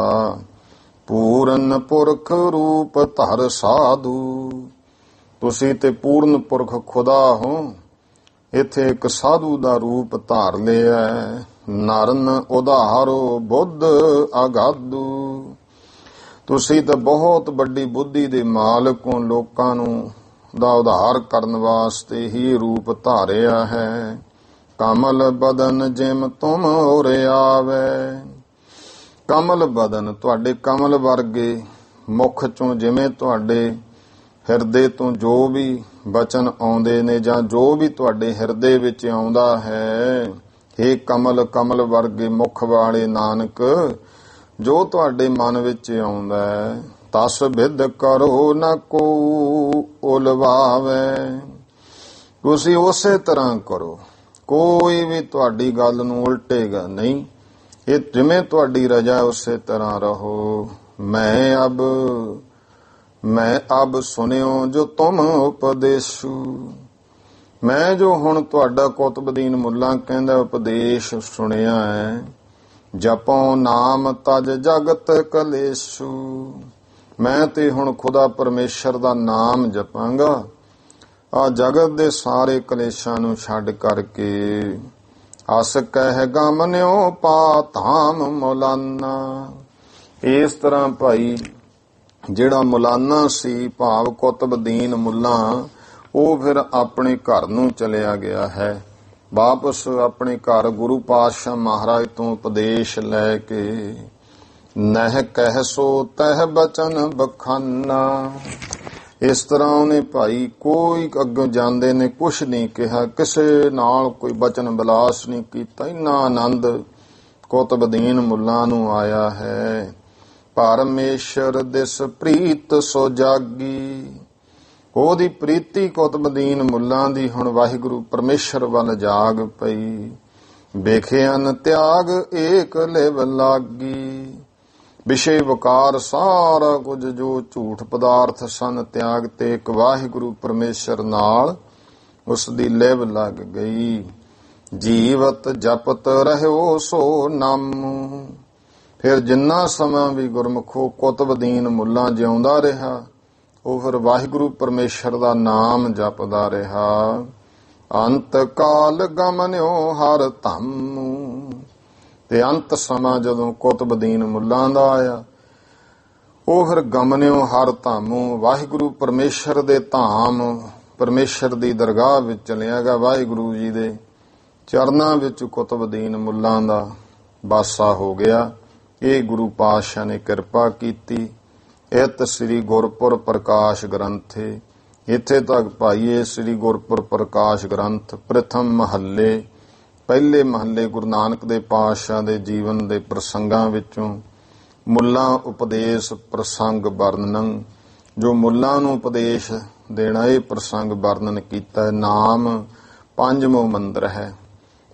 ਪੂਰਨ ਪੁਰਖ ਰੂਪ ਧਰ ਸਾਧੂ, ਤੁਸੀਂ ਤੇ ਪੂਰਨ ਪੁਰਖ ਖੁਦਾ ਹੋ, ਇੱਥੇ ਇੱਕ ਸਾਧੂ ਦਾ ਰੂਪ ਧਾਰ ਲਿਆ। ਨਰਨ ਉਧਾਰੋ ਬੁੱਧ ਅਗਾਧੂ, ਤੁਸੀਂ ਤਾਂ ਬਹੁਤ ਵੱਡੀ ਬੁੱਧੀ ਦੇ ਮਾਲਕ ਹੋ, ਲੋਕਾਂ ਨੂੰ ਦਾ ਉਧਾਰ ਕਰਨ ਵਾਸਤੇ ਹੀ ਰੂਪ ਧਾਰਿਆ ਹੈ। ਕਮਲ ਬਦਨ ਜਿਮ ਤੁਮ ਔਰ ਆਵੇ, ਕਮਲ ਬਦਨ ਤੁਹਾਡੇ ਕਮਲ ਵਰਗੇ ਮੁਖ ਚੋਂ ਜਿਵੇਂ ਤੁਹਾਡੇ ਹਿਰਦੇ ਤੋਂ ਜੋ ਵੀ ਬਚਨ ਆਉਂਦੇ ਨੇ ਜਾਂ ਜੋ ਵੀ ਤੁਹਾਡੇ ਹਿਰਦੇ ਵਿੱਚ ਆਉਂਦਾ ਹੈ, ਇਹ ਕਮਲ ਕਮਲ ਵਰਗੇ ਮੁਖ ਵਾਲੇ ਨਾਨਕ ਜੋ ਤੁਹਾਡੇ ਮਨ ਵਿੱਚ ਆਉਂਦਾ ਹੈ, ਤਸ ਬਿਧ ਕਰੋ ਨਾ ਕੋ ਉਲਵਾਵੇ। ਤੁਸੀਂ ਉਸੇ ਤਰ੍ਹਾਂ ਕਰੋ, ਕੋਈ ਵੀ ਤੁਹਾਡੀ ਗੱਲ ਨੂੰ ਉਲਟੇਗਾ ਨਹੀਂ। ਇਹ ਜਿਵੇਂ ਤੁਹਾਡੀ ਰਜਾ ਉਸੇ ਤਰ੍ਹਾਂ ਰਹੋ। ਮੈਂ ਅਬ ਸੁਣਿਓ ਜੋ ਤੁਮ ਉਪਦੇਸ਼ੂ। ਮੈਂ ਜੋ ਹੁਣ ਤੁਹਾਡਾ ਕੁਤਬਦੀਨ ਮੁੱਲਾ ਕਹਿੰਦਾ ਉਪਦੇਸ਼ ਸੁਣਿਆ ਹੈ, ਜਪੋ ਨਾਮ ਤਜ ਜਗਤ ਕਲੇਸ਼ੂ। ਮੈਂ ਤੇ ਹੁਣ ਖੁਦਾ ਪਰਮੇਸ਼ਰ ਦਾ ਨਾਮ ਜਪਾਂਗਾ, ਆ ਜਗਤ ਦੇ ਸਾਰੇ ਕਲੇਸ਼ਾਂ ਨੂੰ ਛੱਡ ਕਰਕੇ। ਅਸ ਕਹਿ ਗਮਨਿਓ ਪਾ ਧਾਮ ਮੁਲਾਨਾ। ਇਸ ਤਰ੍ਹਾਂ ਭਾਈ ਜਿਹੜਾ ਮੁਲਾਨਾ ਸੀ, ਭਾਵ ਕੁਤਬਦੀਨ ਮੁੱਲਾ, ਉਹ ਫਿਰ ਆਪਣੇ ਘਰ ਨੂੰ ਚਲਿਆ ਗਿਆ ਹੈ। ਵਾਪਸ ਆਪਣੇ ਘਰ ਗੁਰੂ ਪਾਤਸ਼ਾਹ ਮਹਾਰਾਜ ਤੋਂ ਉਪਦੇਸ਼ ਲੈ ਕੇ। ਨਹਿ ਕਹਿ ਸੋ ਤਹਿ ਬਚਨ ਬਖਾਨਾ। ਇਸ ਤਰ੍ਹਾਂ ਉਹਨੇ ਭਾਈ ਕੋਈ ਅੱਗੇ ਜਾਂਦੇ ਨੇ ਕੁਛ ਨਹੀਂ ਕਿਹਾ, ਕਿਸੇ ਨਾਲ ਕੋਈ ਬਚਨ ਬਿਲਾਸ ਨਹੀਂ ਕੀਤਾ। ਇੰਨਾ ਆਨੰਦ ਕੁਤਬਦੀਨ ਮੁੱਲਾ ਨੂੰ ਆਇਆ ਹੈ। ਪਰਮੇਸ਼ਰ ਦਿਸ ਪ੍ਰੀਤ ਸੋ ਜਾਗੀ। ਉਹਦੀ ਪ੍ਰੀਤੀ ਕੁਤਬਦੀਨ ਮੁੱਲਾ ਦੀ ਹੁਣ ਵਾਹਿਗੁਰੂ ਪਰਮੇਸ਼ਰ ਵੱਲ ਜਾਗ ਪਈ। ਵੇਖਿਆਨ ਤਿਆਗ ਏਕ ਲਿਵ ਲਾਗੀ। ਵਿਸ਼ੇ ਵਿਕਾਰ ਸਾਰਾ ਕੁਝ ਜੋ ਝੂਠ ਪਦਾਰਥ ਸਨ ਤਿਆਗ ਤੇ ਇੱਕ ਵਾਹਿਗੁਰੂ ਪਰਮੇਸ਼ਰ ਨਾਲ ਉਸ ਦੀ ਲਿਵ ਲੱਗ ਗਈ। ਜੀਵਤ ਜਪਤ ਰਹਿਓ ਸੋ ਨਾਮੁ। ਫਿਰ ਜਿੰਨਾ ਸਮਾਂ ਵੀ ਗੁਰਮੁਖੋ ਕੁਤਬਦੀਨ ਮੁੱਲਾ ਜਿਉਂਦਾ ਰਿਹਾ, ਉਹ ਫਿਰ ਵਾਹਿਗੁਰੂ ਪਰਮੇਸ਼ਰ ਦਾ ਨਾਮ ਜਪਦਾ ਰਿਹਾ। ਅੰਤ ਕਾਲ ਗਮਨਿਓ ਹਰ ਧੰਮ। ਤੇ ਅੰਤ ਸਮਾਂ ਜਦੋਂ ਕੁਤਬਦੀਨ ਮੁੱਲਾ ਦਾ ਆਇਆ, ਉਹ ਫਿਰ ਗਮਨਿਓ ਹਰ ਧਾਮੂ, ਵਾਹਿਗੁਰੂ ਪਰਮੇਸ਼ਰ ਦੇ ਧਾਮ, ਪਰਮੇਸ਼ਰ ਦੀ ਦਰਗਾਹ ਵਿੱਚ ਚਲਿਆ ਗਿਆ। ਵਾਹਿਗੁਰੂ ਜੀ ਦੇ ਚਰਨਾਂ ਵਿੱਚ ਕੁਤਬਦੀਨ ਮੁੱਲਾ ਦਾ ਵਾਸਾ ਹੋ ਗਿਆ। ਇਹ ਗੁਰੂ ਪਾਤਸ਼ਾਹ ਨੇ ਕਿਰਪਾ ਕੀਤੀ। ਇਤ ਸ੍ਰੀ ਗੁਰਪੁਰ ਪ੍ਰਕਾਸ਼ ਗ੍ਰੰਥੇ। ਇੱਥੇ ਤੱਕ ਭਾਈਏ ਸ੍ਰੀ ਗੁਰਪੁਰ ਪ੍ਰਕਾਸ਼ ਗ੍ਰੰਥ ਪ੍ਰਥਮ ਮਹੱਲੇ, ਪਹਿਲੇ ਮਹੱਲੇ ਗੁਰੂ ਨਾਨਕ ਦੇ ਪਾਤਸ਼ਾਹ ਦੇ ਜੀਵਨ ਦੇ ਪ੍ਰਸੰਗਾਂ ਵਿੱਚੋਂ ਮੁੱਲਾ ਉਪਦੇਸ਼ ਪ੍ਰਸੰਗ ਵਰਣਨ, ਜੋ ਮੁੱਲਾ ਨੂੰ ਉਪਦੇਸ਼ ਦੇਣਾ, ਇਹ ਪ੍ਰਸੰਗ ਵਰਣਨ ਕੀਤਾ। ਨਾਮ ਪੰਜਵਾਂ ਮੰਦਰ ਹੈ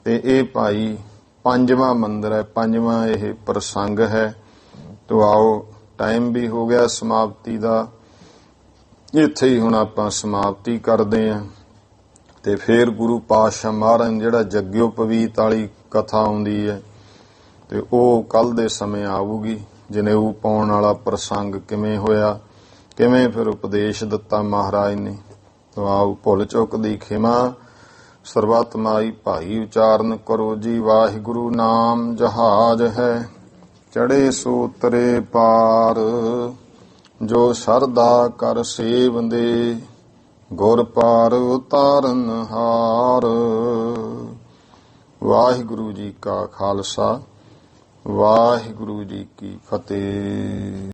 ਤੇ ਇਹ ਭਾਈ ਪੰਜਵਾਂ ਮੰਦਰ ਹੈ, ਪੰਜਵਾਂ ਇਹ ਪ੍ਰਸੰਗ ਹੈ। ਤੋ ਆਓ, ਟਾਈਮ ਵੀ ਹੋ ਗਿਆ ਸਮਾਪਤੀ ਦਾ, ਇੱਥੇ ਹੀ ਹੁਣ ਆਪਾਂ ਸਮਾਪਤੀ ਕਰਦੇ ਹਾਂ। ਤੇ ਫਿਰ ਗੁਰੂ ਪਾਤਸ਼ਾਹ ਮਹਾਰਾਜ ਜਿਹੜਾ ਜਗਿਓ ਪਵੀਤ ਵਾਲੀ ਕਥਾ ਆਉਂਦੀ ਹੈ, ਤੇ ਉਹ ਕੱਲ ਦੇ ਸਮੇਂ ਆਊਗੀ। ਜਨੇਊ ਪਾਉਣ ਵਾਲਾ ਪ੍ਰਸੰਗ ਕਿਵੇਂ ਹੋਇਆ, ਕਿਵੇਂ ਫਿਰ ਉਪਦੇਸ਼ ਦਿੱਤਾ ਮਹਾਰਾਜ ਨੇ। ਤੋ ਆਓ, ਭੁੱਲ ਚੁੱਕ ਦੀ ਖਿਮਾ ਸਰਬੱਤ ਮਾਈ ਭਾਈ ਉਚਾਰਨ ਕਰੋ ਜੀ। ਵਾਹਿਗੁਰੂ ਨਾਮ ਜਹਾਜ ਹੈ, ਚੜੇ ਸੋ ਉਤਰੇ ਪਾਰ। ਜੋ ਸ਼ਰਧਾ ਕਰ ਸੇਵੰਦੇ, ਗੁਰ ਪਾਰ ਉਤਾਰਨ ਹਾਰ। ਵਾਹਿਗੁਰੂ ਜੀ ਕਾ ਖਾਲਸਾ, ਵਾਹਿਗੁਰੂ ਜੀ ਕੀ ਫਤਿਹ।